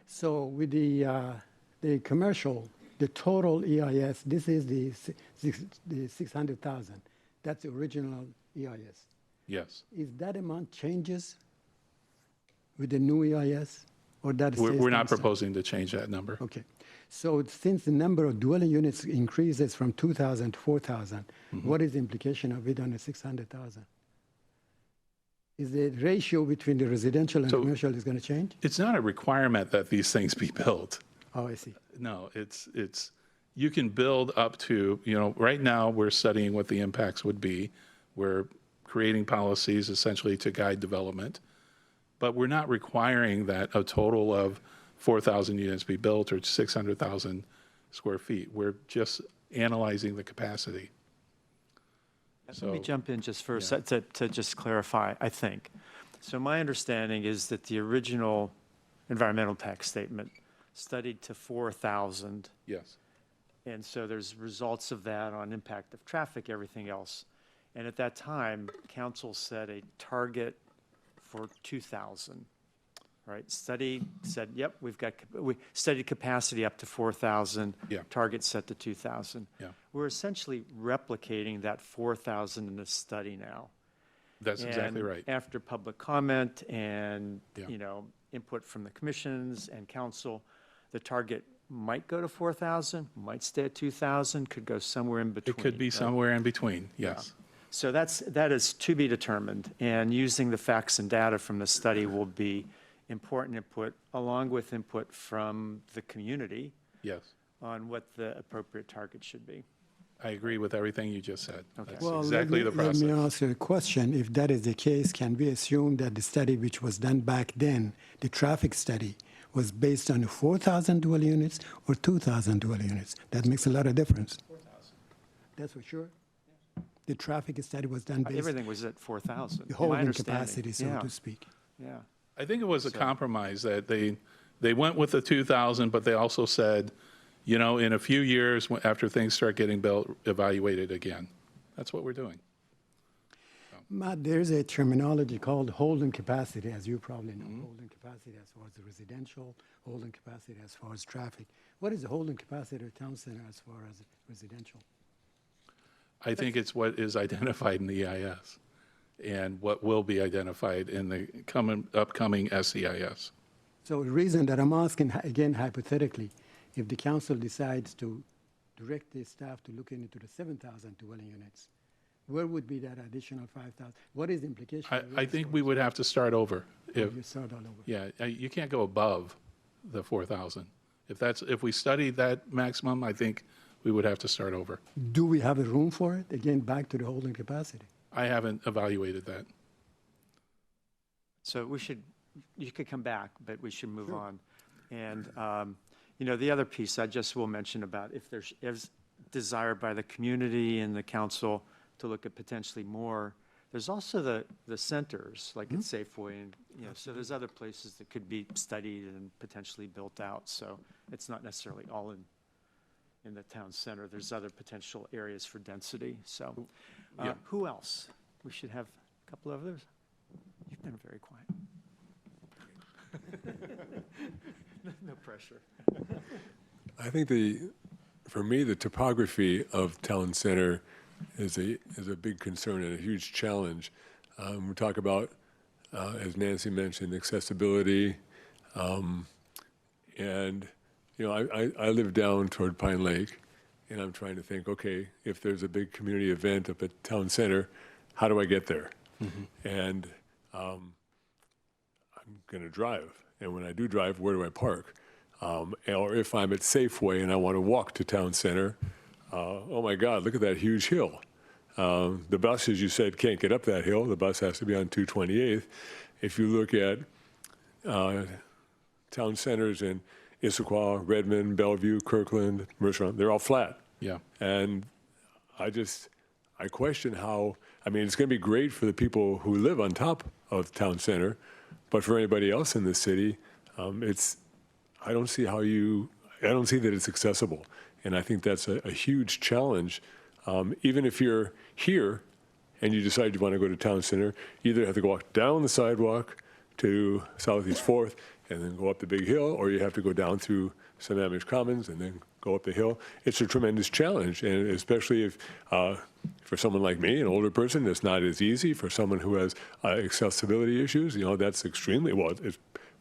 So with the commercial, the total EIS, this is the 600,000. That's the original EIS. Yes. Is that amount changes with the new EIS, or that We're stays not constant? proposing to change that number. Okay. So since the number of dwelling units increases from 2,000 to 4,000, what is the implication of it on the 600,000? Is the ratio between the residential and So- commercial is going to change? It's not a requirement that these things be built. Oh, I see. No, you can build up to, right now, we're studying what the impacts would be. We're creating policies essentially to guide development, but we're not requiring that a total of 4,000 units be built or 600,000 square feet. We're just analyzing the capacity. Let me So- jump in just for a sec to just clarify, I think. So my understanding is that the original environmental impact statement studied to 4,000. Yes. And so there's results of that on impact of traffic, everything else. And at that time, council set a target for 2,000, right? Study said, yep, we studied capacity up to 4,000. Yeah. Target set to 2,000. Yeah. We're essentially replicating that 4,000 in the study now. That's exactly And right. after public comment and, Yeah. input from the commissions and council, the target might go to 4,000, might stay at 2,000, could go somewhere in between. It could be right? somewhere in between, yes. So that is to be determined, and using the facts and data from the study will be important input, along with input from the community Yes. on what the appropriate target should be. I agree with everything you just said. Okay. That's Well, exactly the process. Let me ask you a question. If that is the case, can we assume that the study which was done back then, the traffic study, was based on 4,000 dwelling units or 2,000 dwelling units? That makes a lot of difference. 4,000. That's for sure. The traffic study was done based Everything was at 4,000. the my holding understanding. capacity, so Yeah, to speak. Yeah. I think it was a compromise that they went with the 2,000, but they also said, in a few years, after things start getting built, evaluate it again. That's what we're doing. Matt, there's a terminology called holding capacity, as you probably know. Mm-hmm. Holding capacity as far as the residential, holding capacity as far as traffic. What is the holding capacity of town center as far as residential? I think it's what is identified in the EIS and what will be identified in the upcoming SEIS. So the reason that I'm asking, again, hypothetically, if the council decides to direct the staff to look into the 7,000 dwelling units, where would be that additional 5,000? What is the implication? I think we would have to start over. You start all over. Yeah, you can't go above the 4,000. If we studied that maximum, I think we would have to start over. Do we have a room for it? Again, back to the holding capacity. I haven't evaluated that. So you could come back, but we should move on. And, the other piece I just will mention about if there's desired by the community and the council to look at potentially more. There's also the centers, like at Safeway, and, so there's other places that could be studied and potentially built out. So it's not necessarily all in the town center. There's other potential areas for density. So who else? We should have a couple of others. You've been very quiet. No pressure. I think for me, the topography of town center is a big concern and a huge challenge. We talk about, as Nancy mentioned, accessibility, and I live down toward Pine Lake, and I'm trying to think, okay, if there's a big community event up at town center, how do I get there? And I'm going to drive, and when I do drive, where do I park? Or if I'm at Safeway and I want to walk to town center, oh my God, look at that huge hill. The bus, as you said, can't get up that hill. The bus has to be on 228th. If you look at town centers in Issaquah, Redmond, Bellevue, Kirkland, Mercer, they're all flat. Yeah. And I question how, it's going to be great for the people who live on top of town center, but for anybody else in the city, I don't see that it's accessible. And I think that's a huge challenge. Even if you're here and you decide you want to go to town center, you either have to walk down the sidewalk to Southeast 4th and then go up the big hill, or you have to go down through Sammamish Commons and then go up the hill. It's a tremendous challenge, and especially if for someone like me, an older person, it's not as easy. For someone who has accessibility issues, that's extremely,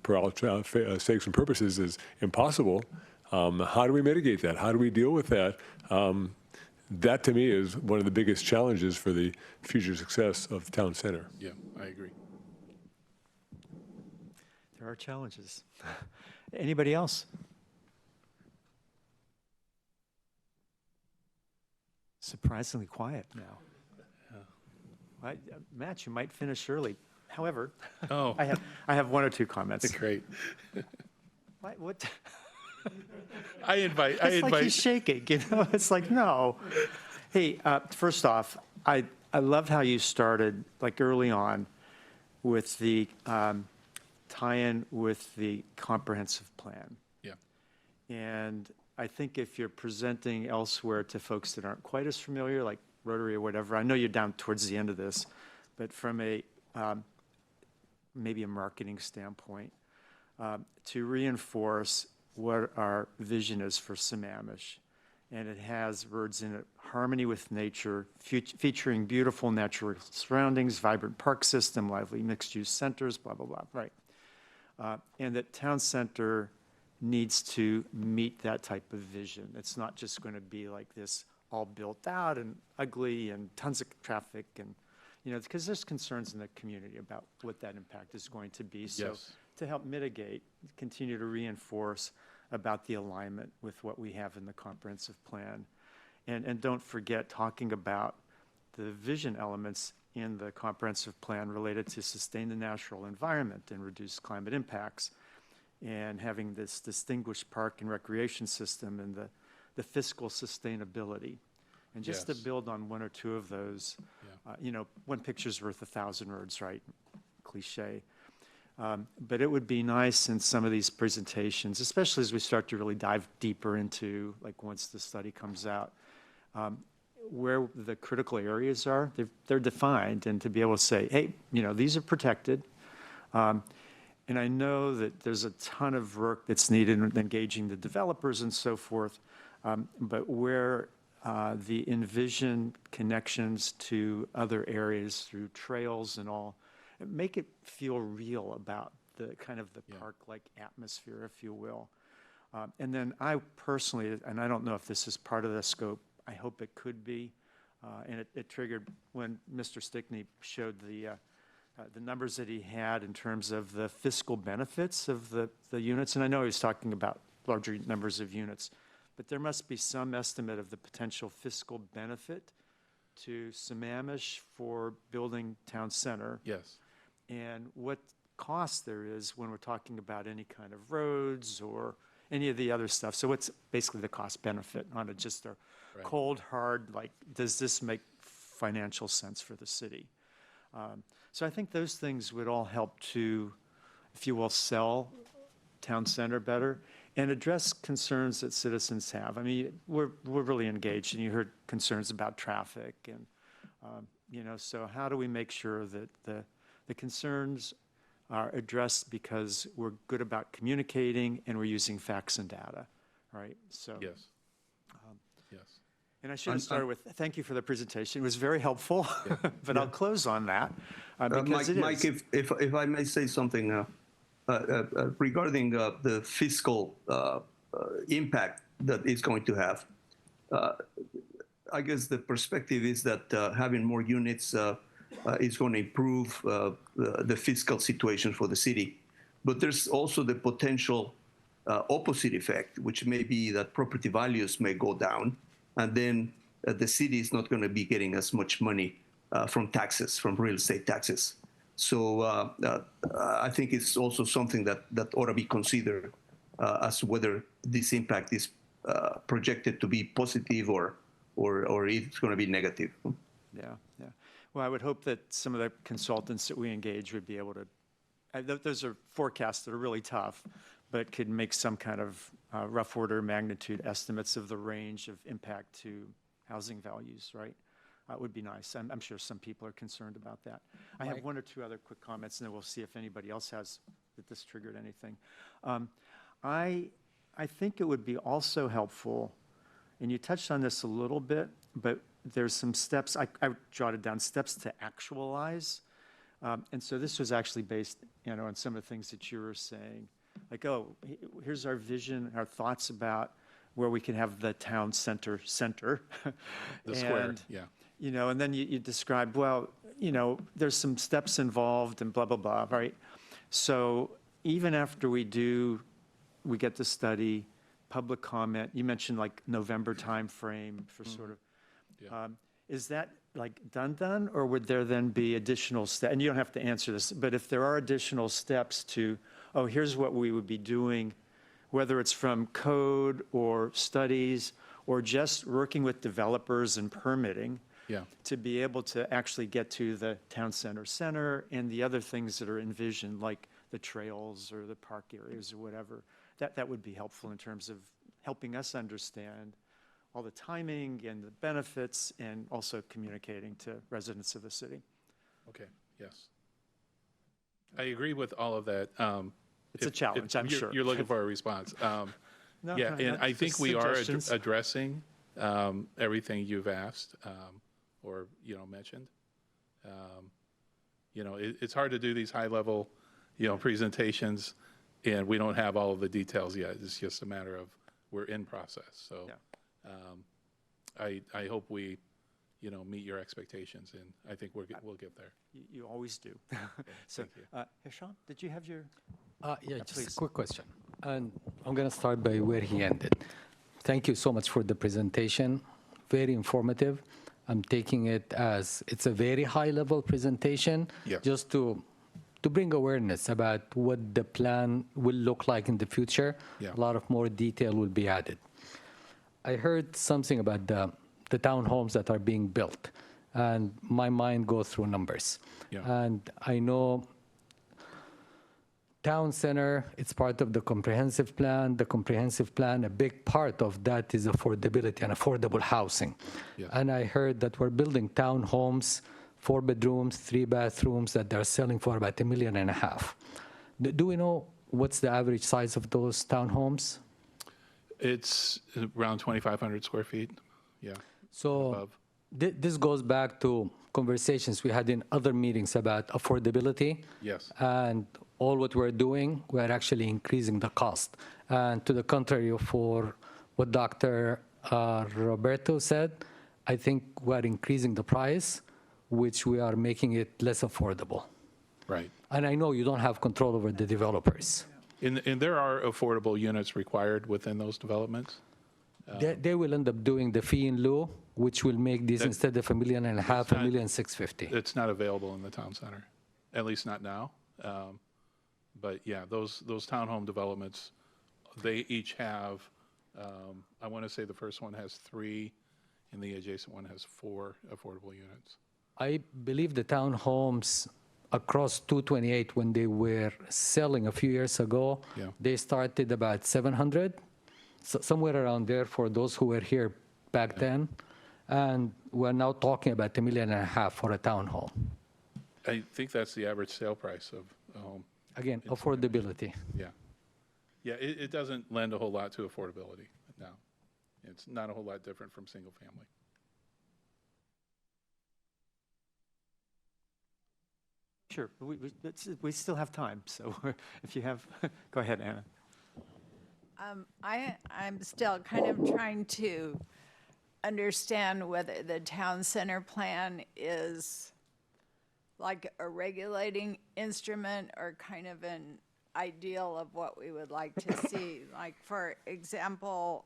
per all sakes and purposes, is impossible. How do we mitigate that? How do we deal with that? That, to me, is one of the biggest challenges for the future success of the town center. Yeah, I agree. There are challenges. Anybody else? Surprisingly quiet now. Matt, you might finish early. However, Oh. I have one or two comments. Great. What? I It's like he's shaking, It's like, no. Hey, first off, I loved how you started, like early on, with the tie-in with the comprehensive plan. Yeah. And I think if you're presenting elsewhere to folks that aren't quite as familiar, like Rotary or whatever, I know you're down towards the end of this, but from a maybe a marketing standpoint, to reinforce what our vision is for Sammamish. And it has words in it: harmony with nature, featuring beautiful natural surroundings, vibrant park system, lively mixed-use centers, blah, blah, blah, right? And that town center needs to meet that type of vision. It's not just going to be like this all built out and ugly and tons of traffic, and because there's concerns in the community about what that impact is going to be. So Yes. to help mitigate, continue to reinforce about the alignment with what we have in the comprehensive plan. And don't forget talking about the vision elements in the comprehensive plan related to sustain the natural environment and reduce climate impacts, and having this distinguished park and recreation system and the fiscal sustainability. And just to Yes. build on one or two of those, one picture's worth 1,000 words, right? Cliche. But it would be nice in some of these presentations, especially as we start to really dive deeper into, like once the study comes out, where the critical areas are, they're defined, and to be able to say, hey, these are protected. And I know that there's a ton of work that's needed in engaging the developers and so forth, but where the envision connections to other areas through trails and all, make it feel real about the kind of the park-like atmosphere, if you will. And then I personally, and I don't know if this is part of the scope, I hope it could be, and it triggered when Mr. Stickney showed the numbers that he had in terms of the fiscal benefits of the units. And I know he was talking about larger numbers of units, but there must be some estimate of the potential fiscal benefit to Sammamish for building town center. Yes. And what cost there is when we're talking about any kind of roads or any of the other stuff. So what's basically the cost benefit on it, just a cold, hard, like, does this make financial sense for the city. So I think those things would all help to, if you will, sell town center better and address concerns that citizens have. I mean, we're really engaged, and you heard concerns about traffic and, so how do we make sure that the concerns are addressed because we're good about communicating and we're using facts and data, right? So. Yes. Yes. And I should have started with, thank you for the presentation. It was very helpful, but I'll close on that because Mike, if I may say something regarding the fiscal impact that it's going to have, I guess the perspective is that having more units is going to improve the fiscal situation for the city. But there's also the potential opposite effect, which may be that property values may go down, and then the city is not going to be getting as much money from taxes, from real estate taxes. So I think it's also something that ought to be considered as to whether this impact is projected to be positive or it's going to be negative. Yeah. Well, I would hope that some of the consultants that we engage would be able to, those are forecasts that are really tough, but could make some kind of rough order magnitude estimates of the range of impact to housing values, right? Would be nice. I'm sure some people are concerned about that. I have one or two other quick comments, and then we'll see if anybody else has, that this triggered anything. I think it would be also helpful, and you touched on this a little bit, but there's some steps, I jotted down steps to actualize. And so this was actually based, on some of the things that you were saying. Like, here's our vision, our thoughts about where we can have the town center. The square, yeah. And then you describe, there's some steps involved and blah, blah, blah, right? So even after we get the study, public comment, you mentioned like November timeframe for sort of, is that like done, or would there then be additional steps? And you don't have to answer this, but if there are additional steps to, here's what we would be doing, whether it's from code or studies or just working with developers and permitting, to be able to actually get to the town center and the other things that are envisioned, like the trails or the park areas or whatever, that would be helpful in terms of helping us understand all the timing and the benefits, and also communicating to residents of the city. Okay, yes. I agree with all of that. It's a challenge, I'm sure. You're looking for a response. No, and I think just we are suggestions. addressing everything you've asked or mentioned. It's hard to do these high-level, presentations, and we don't have all of the details yet. It's just a matter of we're in process. So I hope we, meet your expectations, and I think we'll get there. You always do. So, Hisham, did you have your? Just please. a quick question. And I'm going to start by where he ended. Thank you so much for the presentation. Very informative. I'm taking it as it's a very high-level presentation, just to bring awareness about what the plan will look like in the future. A lot of more detail will be added. I heard something about the townhomes that are being built, and my mind goes through numbers. And I know town center, it's part of the comprehensive plan. The comprehensive plan, a big part of that is affordability and affordable housing. And I heard that we're building townhomes, 4 bedrooms, 3 bathrooms, that they're selling for about $1.5 million. Do we know what's the average size of those townhomes? It's around 2,500 square feet. So this goes back to conversations we had in other meetings about affordability. And all what we're doing, we're actually increasing the cost. And to the contrary for what Dr. Roberto said, I think we're increasing the price, which we are making it less affordable. Right. And I know you don't have control over the developers. And there are affordable units required within those developments? They will end up doing the fee in lieu, which will make these instead of $1.5 million, $1.65 million. It's not available in the town center, at least not now. But yeah, those townhome developments, they each have, I want to say the first one has 3 and the adjacent one has 4 affordable units. I believe the townhomes across 228, when they were selling a few years ago, Yeah. they started about 700, somewhere around there for those who were here back then. And we're now talking about $1.5 million for a townhome. I think that's the average sale price of a home. Again, affordability. Yeah. Yeah, it doesn't lend a whole lot to affordability, no. It's not a whole lot different from single family. Sure, but we still have time, so if you have, go ahead, Anna. I'm still kind of trying to understand whether the town center plan is like a regulating instrument or kind of an ideal of what we would like to see. Like, for example,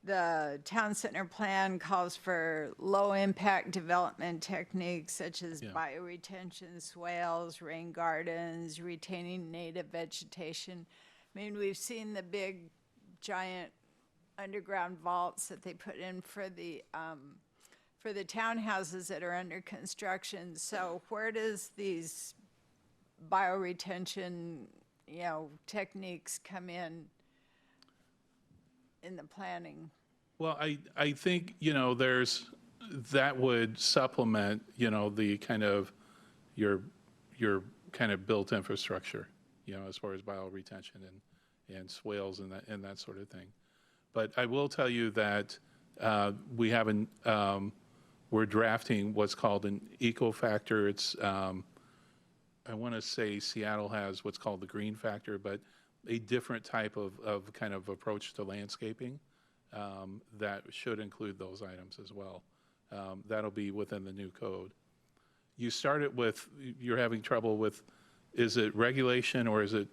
the town center plan calls for low-impact development techniques such as bioretention, swales, rain gardens, retaining native vegetation. I mean, we've seen the big, giant underground vaults that they put in for the townhouses that are under construction. So where does these bioretention, techniques come in the planning? Well, I think, that would supplement, the kind of, your kind of built infrastructure, as far as bioretention and swales and that sort of thing. But I will tell you that we're drafting what's called an eco factor. It's, I want to say Seattle has what's called the green factor, but a different type of kind of approach to landscaping that should include those items as well. That'll be within the new code. You started with, you're having trouble with, is it regulation or is it,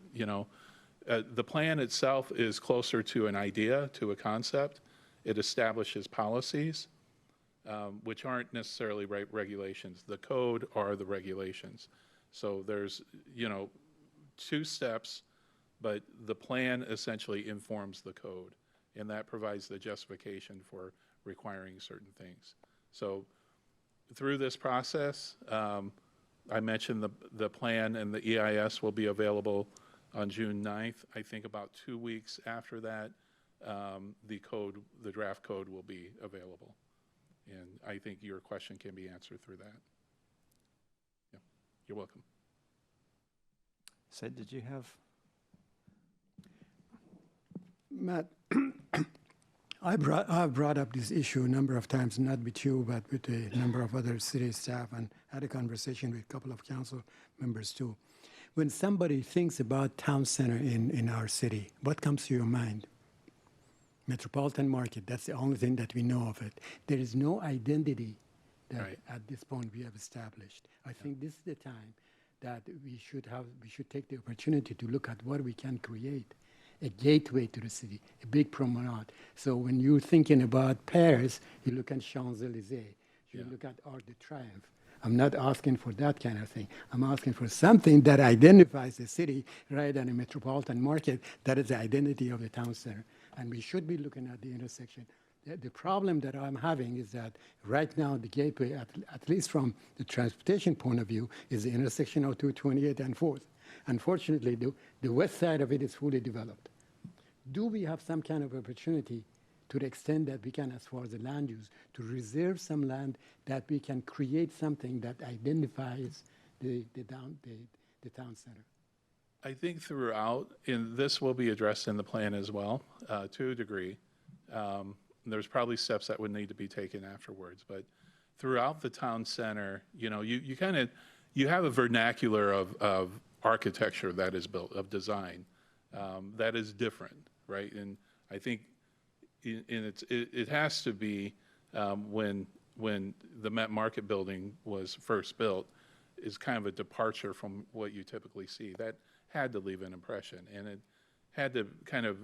the plan itself is closer to an idea, to a concept. It establishes policies, which aren't necessarily regulations. The code are the regulations. So there's, 2 steps, but the plan essentially informs the code, and that provides the justification for requiring certain things. So through this process, I mentioned the plan and the EIS will be available on June 9th. I think about 2 weeks after that, the draft code will be available. And I think your question can be answered through that. Yeah, you're welcome. Sid, did you have? Matt, I've brought up this issue a number of times, not with you, but with a number of other city staff, and had a conversation with a couple of council members too. When somebody thinks about town center in our city, what comes to your mind? Metropolitan market, that's the only thing that we know of it. There is no identity that at this point we have established. I think this is the time that we should take the opportunity to look at what we can create. A gateway to the city, a big promenade. So when you're thinking about Paris, you look at Champs-Élysées, you look at Arc de Triomphe. I'm not asking for that kind of thing. I'm asking for something that identifies the city rather than a metropolitan market that is the identity of the town center. And we should be looking at the intersection. The problem that I'm having is that right now the gateway, at least from the transportation point of view, is the intersection of 228 and 4th. Unfortunately, the west side of it is fully developed. Do we have some kind of opportunity, to the extent that we can, as far as the land use, to reserve some land that we can create something that identifies the town center? I think throughout, and this will be addressed in the plan as well, to a degree. There's probably steps that would need to be taken afterwards, but throughout the town center, you have a vernacular of architecture that is built, of design, that is different, right? And I think it has to be, when the Met Market building was first built, is kind of a departure from what you typically see. That had to leave an impression, and it had to kind of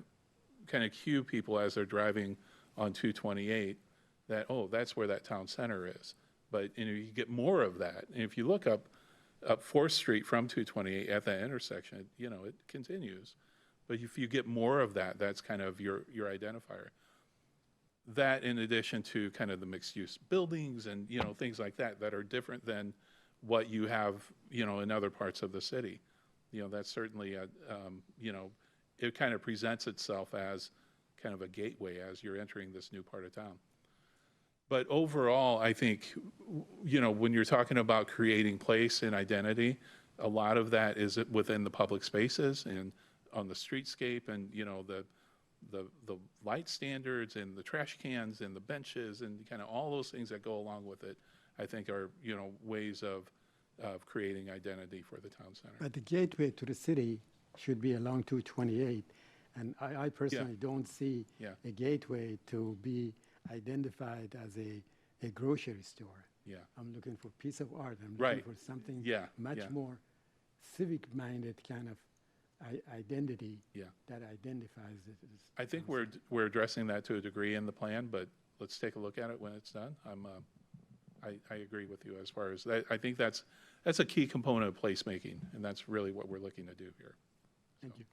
cue people as they're driving on 228 that, oh, that's where that town center is. But you get more of that. And if you look up 4th Street from 228 at that intersection, it continues. But if you get more of that, that's kind of your identifier. that in addition to kind of the mixed-use buildings and, you know, things like that, that are different than what you have, you know, in other parts of the city. You know, that's certainly, you know, it kind of presents itself as kind of a gateway as you're entering this new part of town. But overall, I think, you know, when you're talking about creating place and identity, a lot of that is within the public spaces and on the streetscape and, you know, the light standards and the trash cans and the benches and kind of all those things that go along with it, I think are, you know, ways of creating identity for the town center. But the gateway to the city should be along 228. And I personally don't see a gateway to be identified as a grocery store. Yeah. I'm looking for piece of art. I'm Right. looking for something Yeah, much yeah. more civic-minded kind of identity Yeah. that identifies it. As I think we're addressing that to a degree in the plan, but let's take a look at it when it's done. I agree with you as far as that. I think that's a key component of placemaking, and that's really what we're looking to do here. Thank you.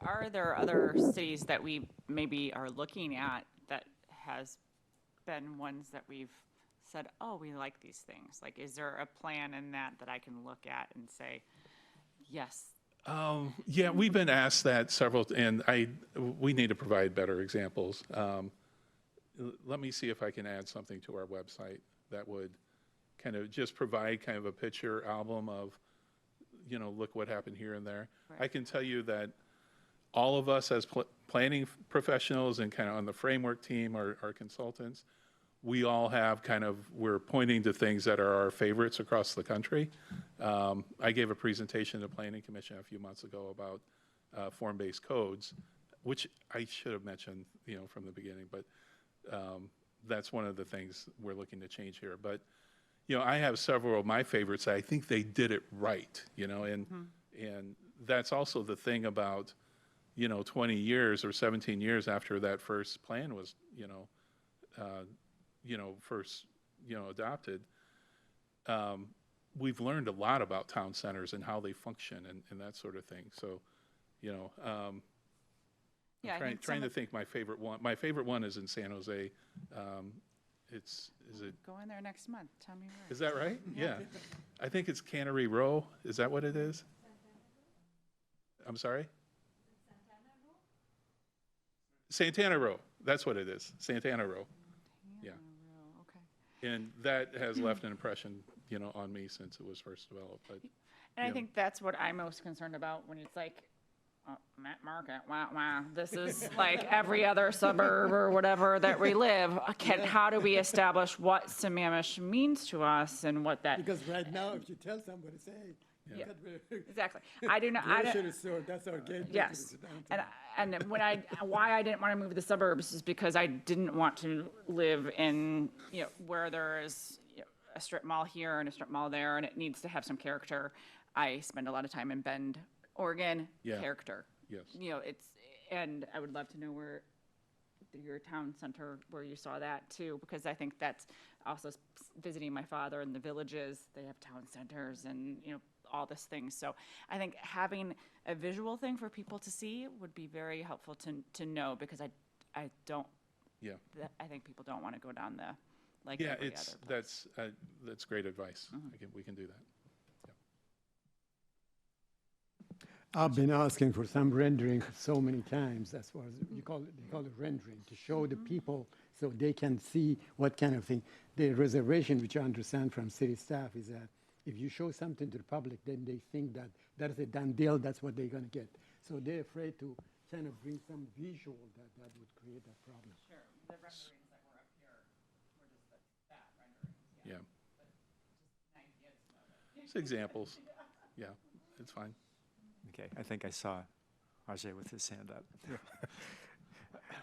Are there other cities that we maybe are looking at that has been ones that we've said, oh, we like these things? Like, is there a plan in that I can look at and say, yes? Yeah, we've been asked that several, and we need to provide better examples. Let me see if I can add something to our website that would kind of just provide kind of a picture album of, you know, look what happened here and there. Right. I can tell you that all of us as planning professionals and kind of on the framework team are consultants. We all have we're pointing to things that are our favorites across the country. I gave a presentation to Planning Commission a few months ago about form-based codes, which I should have mentioned, you know, from the beginning, but that's one of the things we're looking to change here. But, you know, I have several of my favorites. I think they did it right, you know, and that's also the thing about, you know, 20 years or 17 years after that first plan was, first, adopted. We've learned a lot about town centers and how they function and that sort of thing. So, you know, Yeah, I'm trying to think my favorite one. My favorite one is in San Jose. Is it? Go in there next month. Tell me where. Is that right? Yeah. I think it's Cannery Row. Is that what it is? I'm sorry? Santana Row. That's what it is. Santana Row. Yeah. Okay. And that has left an impression, you know, on me since it was first developed. But And I Yeah. think that's what I'm most concerned about when it's like, Matt Market, wow, this is like every other suburb or whatever that we live. How do we establish what Sammamish means to us and what that, Because right now, if you tell somebody, say, hey, Yeah. that exactly. I do not, grocery store, that's our gateway to yes. the downtown. And why I didn't want to move to the suburbs is because I didn't want to live in, where there is a strip mall here and a strip mall there, and it needs to have some character. I spend a lot of time in Bend, Oregon, Yeah. character. Yes. And I would love to know where your town center, where you saw that too, because I think that's also visiting my father in the villages. They have town centers and, all this things. So I think having a visual thing for people to see would be very helpful to know, because I don't, Yeah. I think people don't want to go down the, like Yeah, every other place. that's great advice. We can do that. I've been asking for some rendering so many times, as far as they call it rendering, to show the people so they can see what kind of thing. The reservation, which I understand from city staff, is that if you show something to the public, then they think that that's a done deal, that's what they're going to get. So they're afraid to kind of bring some visual that would create that problem. Sure, the renderings that were up here were just that renderings. Yeah. But just ideas of it. It's examples. Yeah, it's fine. Okay, I think I saw Ajay with his hand up.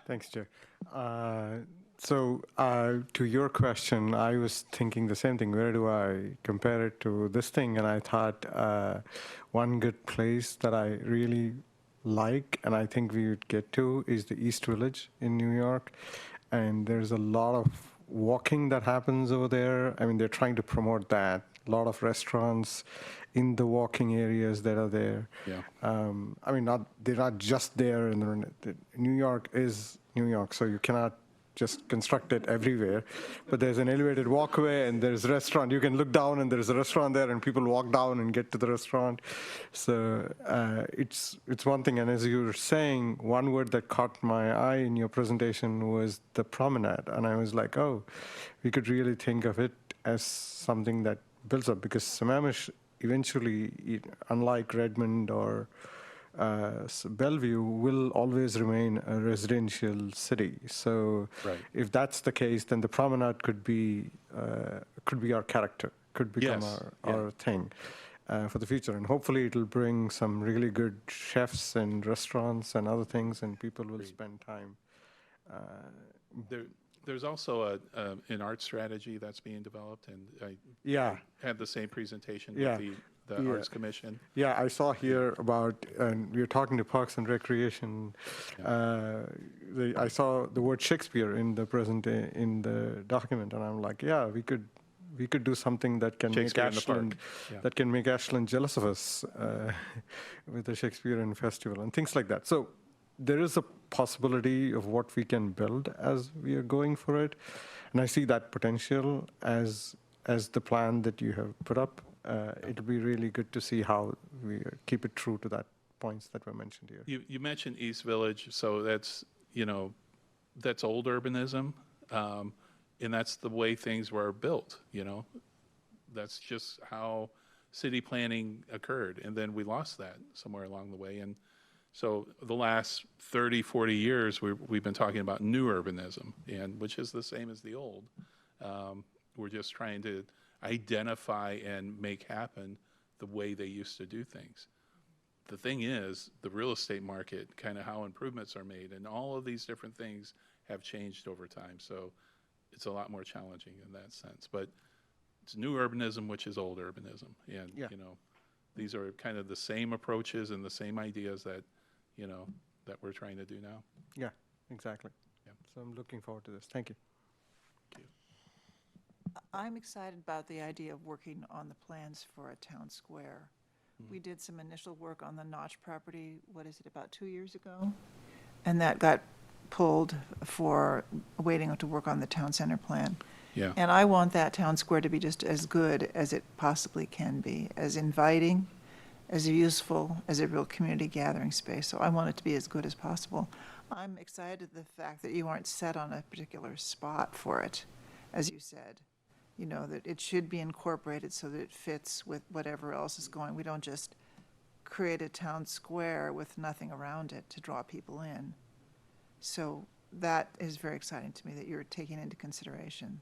Thanks, Chair. So to your question, I was thinking the same thing. Where do I compare it to this thing? And I thought one good place that I really like, and I think we would get to, is the East Village in New York. And there's a lot of walking that happens over there. I mean, they're trying to promote that a lot of restaurants in the walking areas that are there. Yeah. I mean, they're not just there New York is New York, so you cannot just construct it everywhere. But there's an elevated walkway and there's a restaurant. You can look down and there's a restaurant there and people walk down and get to the restaurant. So it's one thing. And as you were saying, one word that caught my eye in your presentation was the promenade. And I was like, oh, we could really think of it as something that builds up, because Sammamish eventually, unlike Redmond or Bellevue, will always remain a residential city. So if that's the case, then the promenade could be our character, could become our thing for the future. And hopefully it'll bring some really good chefs and restaurants and other things, and people will spend time. There's also an art strategy that's being developed, and I had the same presentation with the Arts Commission. Yeah, I saw here about, and we were talking to Parks and Recreation. I saw the word Shakespeare in the document, and I'm like, yeah, we could do something that can make Ashland jealous of us with the Shakespearean Festival and things like that. So there is a possibility of what we can build as we are going for it, and I see that potential as the plan that you have put up. It'll be really good to see how we keep it true to that points that were mentioned here. You mentioned East Village, so that's old urbanism, and that's the way things were built. That's just how city planning occurred, and then we lost that somewhere along the way. And so the last 30, 40 years, we've been talking about new urbanism, and which is the same as the old. We're just trying to identify and make happen the way they used to do things. The thing is, the real estate market, kind of how improvements are made, and all of these different things have changed over time. So it's a lot more challenging in that sense. But it's new urbanism, which is old urbanism. And, these are kind of the same approaches and the same ideas that, that we're trying to do now. Yeah, exactly. Yeah. So I'm looking forward to this. Thank you. I'm excited about the idea of working on the plans for a town square. We did some initial work on the Notch property, about 2 years ago? And that got pulled for waiting to work on the town center plan. Yeah. And I want that town square to be just as good as it possibly can be, as inviting, as useful, as a real community gathering space. So I want it to be as good as possible. I'm excited at the fact that you aren't set on a particular spot for it, as you said. That it should be incorporated so that it fits with whatever else is going. We don't just create a town square with nothing around it to draw people in. So that is very exciting to me, that you're taking into consideration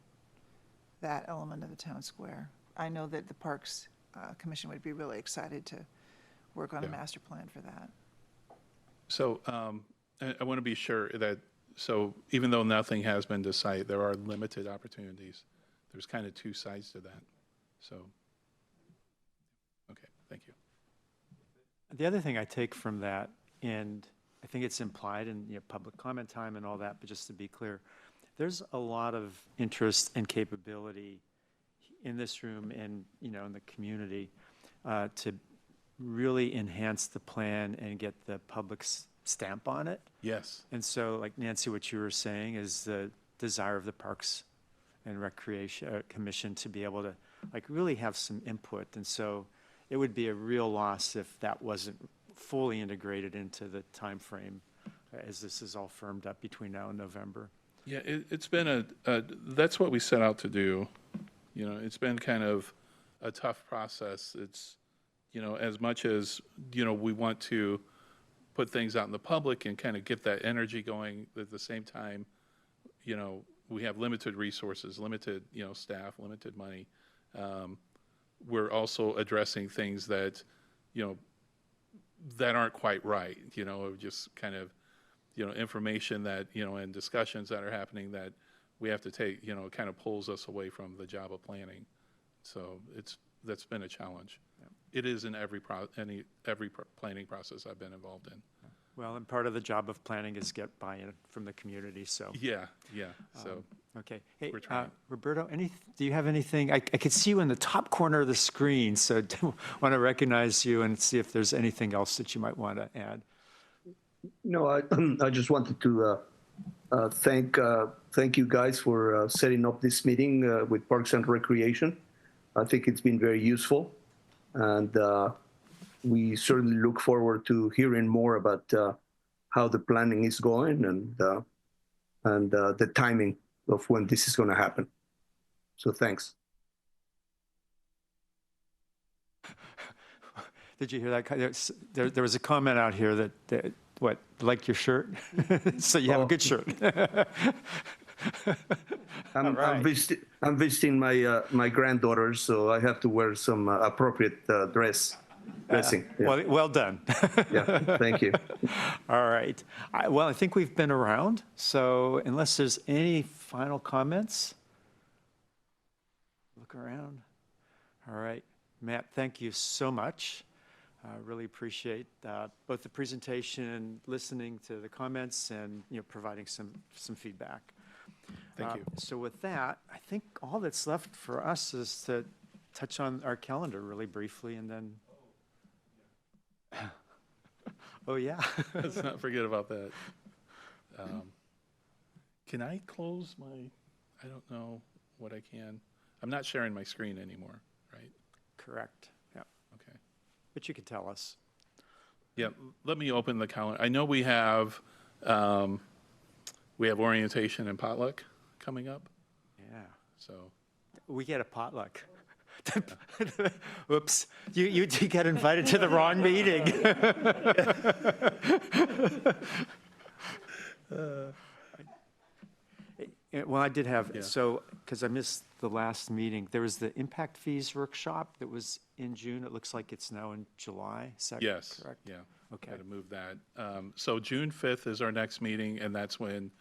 that element of the town square. I know that the Parks Commission would be really excited to work on a master plan for that. So I want to be sure that, so even though nothing has been decided, there are limited opportunities. There's kind of two sides to that. So, okay, thank you. The other thing I take from that, and I think it's implied in public comment time and all that, but just to be clear, there's a lot of interest and capability in this room and in the community to really enhance the plan and get the public's stamp on it. Yes. And so, like Nancy, what you were saying is the desire of the Parks and Recreation Commission to be able to really have some input. And so it would be a real loss if that wasn't fully integrated into the time frame as this is all firmed up between now and November. Yeah, it's been that's what we set out to do. It's been kind of a tough process. It's, as much as, we want to put things out in the public and kind of get that energy going, at the same time, we have limited resources, limited, staff, limited money. We're also addressing things that, that aren't quite right, just kind of, information that, and discussions that are happening that we have to take, it kind of pulls us away from the job of planning. So that's been a challenge. Yeah. It is in every planning process I've been involved in. Well, and part of the job of planning is get buy-in from the community, so. Yeah, so, Okay. Hey, We're trying. Roberto, do you have anything? I could see you in the top corner of the screen, so want to recognize you and see if there's anything else that you might want to add. No, I just wanted to thank you guys for setting up this meeting with Parks and Recreation. I think it's been very useful, and we certainly look forward to hearing more about how the planning is going and the timing of when this is going to happen. So thanks. Did you hear that? There was a comment out here that what, like your shirt? So you have a good shirt. I'm visiting my granddaughters, so I have to wear some appropriate dressing. Yeah. Well done. Yeah, thank you. All right. Well, I think we've been around, so unless there's any final comments, look around. All right. Matt, thank you so much. I really appreciate both the presentation and listening to the comments and providing some feedback. Thank you. So with that, I think all that's left for us is to touch on our calendar really briefly and then. Oh, yeah. let's not forget about that. Can I close I don't know what I can. I'm not sharing my screen anymore, right? Correct. Yeah. Okay. But you can tell us. Yeah, let me open the calendar. I know we have orientation and potluck coming up, Yeah. so. We get a potluck. Oops, you got invited to the wrong meeting. Well, I did have, so, because I missed the last meeting, there was the impact fees workshop that was in June. It looks like it's now in July. Is that Yes, correct? yeah. Okay. Got to move that. So June 5th is our next meeting, and that's when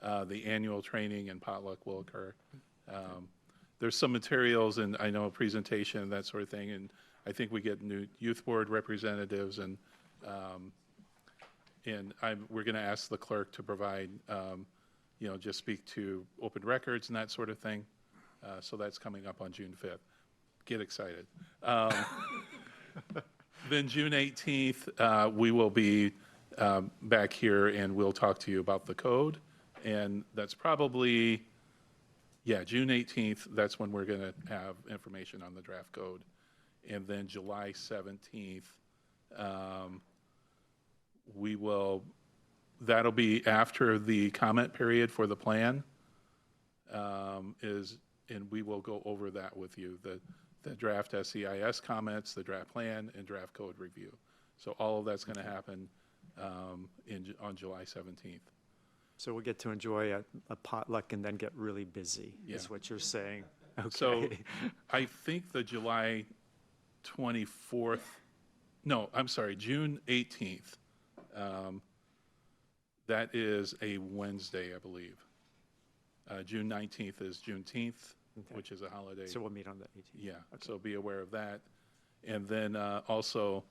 the annual training and potluck will occur. There's some materials and I know a presentation, that sort of thing, and I think we get new youth board representatives and we're going to ask the clerk to provide, just speak to open records and that sort of thing. So that's coming up on June 5th. Get excited. Then June 18th, we will be back here and we'll talk to you about the code. And that's probably, June 18th, that's when we're going to have information on the draft code. And then July 17th, that'll be after the comment period for the plan, and we will go over that with you, the draft SEIS comments, the draft plan, and draft code review. So all of that's going to happen on July 17th. So we'll get to enjoy a potluck and then get really busy, is what you're saying. Okay. So I think the July 24th, no, I'm sorry, June 18th, that is a Wednesday, I believe. June 19th is Juneteenth, which is a holiday. So we'll meet on the 18th. Yeah, so be aware of that. And then also,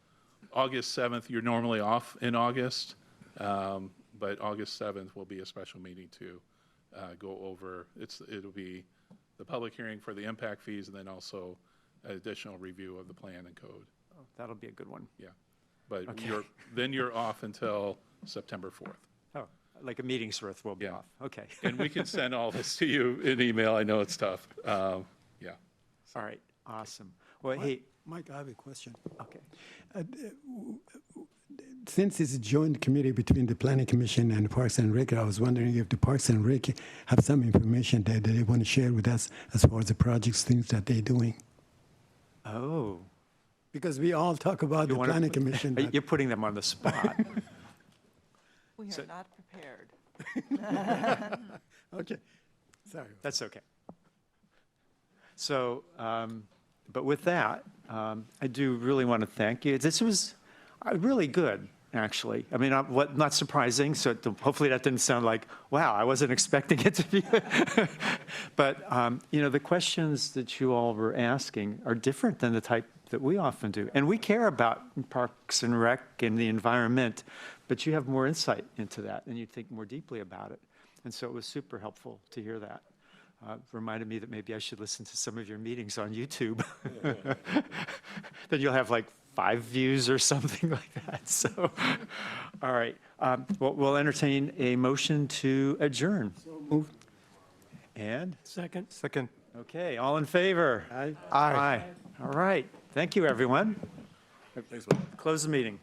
August 7th, you're normally off in August, but August 7th will be a special meeting to go over. It'll be the public hearing for the impact fees and then also an additional review of the plan and code. Oh, that'll be a good one. Yeah, but Okay. then you're off until September 4th. Oh, like a meeting's worth, we'll be off. Okay. And we can send all this to you in email. I know it's tough. Yeah. All right, awesome. Well, hey, Mike, I have a question. okay. Since it's a joint committee between the Planning Commission and the Parks and Rec, I was wondering if the Parks and Rec have some information that they want to share with us as far as the projects, things that they're doing. Oh. Because we all talk about the Planning Commission. but- You're putting them on the spot. We So- are not prepared. Okay, sorry. That's okay. So, but with that, I do really want to thank you. This was really good, actually. I mean, not surprising, so hopefully that didn't sound like, wow, I wasn't expecting it to be. But, the questions that you all were asking are different than the that we often do. And we care about Parks and Rec and the environment, but you have more insight into that and you think more deeply about it. And so it was super helpful to hear that. Reminded me that maybe I should listen to some of your meetings on YouTube. Then you'll have like 5 views or something like that. So, all right. We'll entertain a motion to adjourn. Move. And? Second? Second. Okay, all in favor? Aye. Aye. All right. Thank you, everyone. Close the meeting.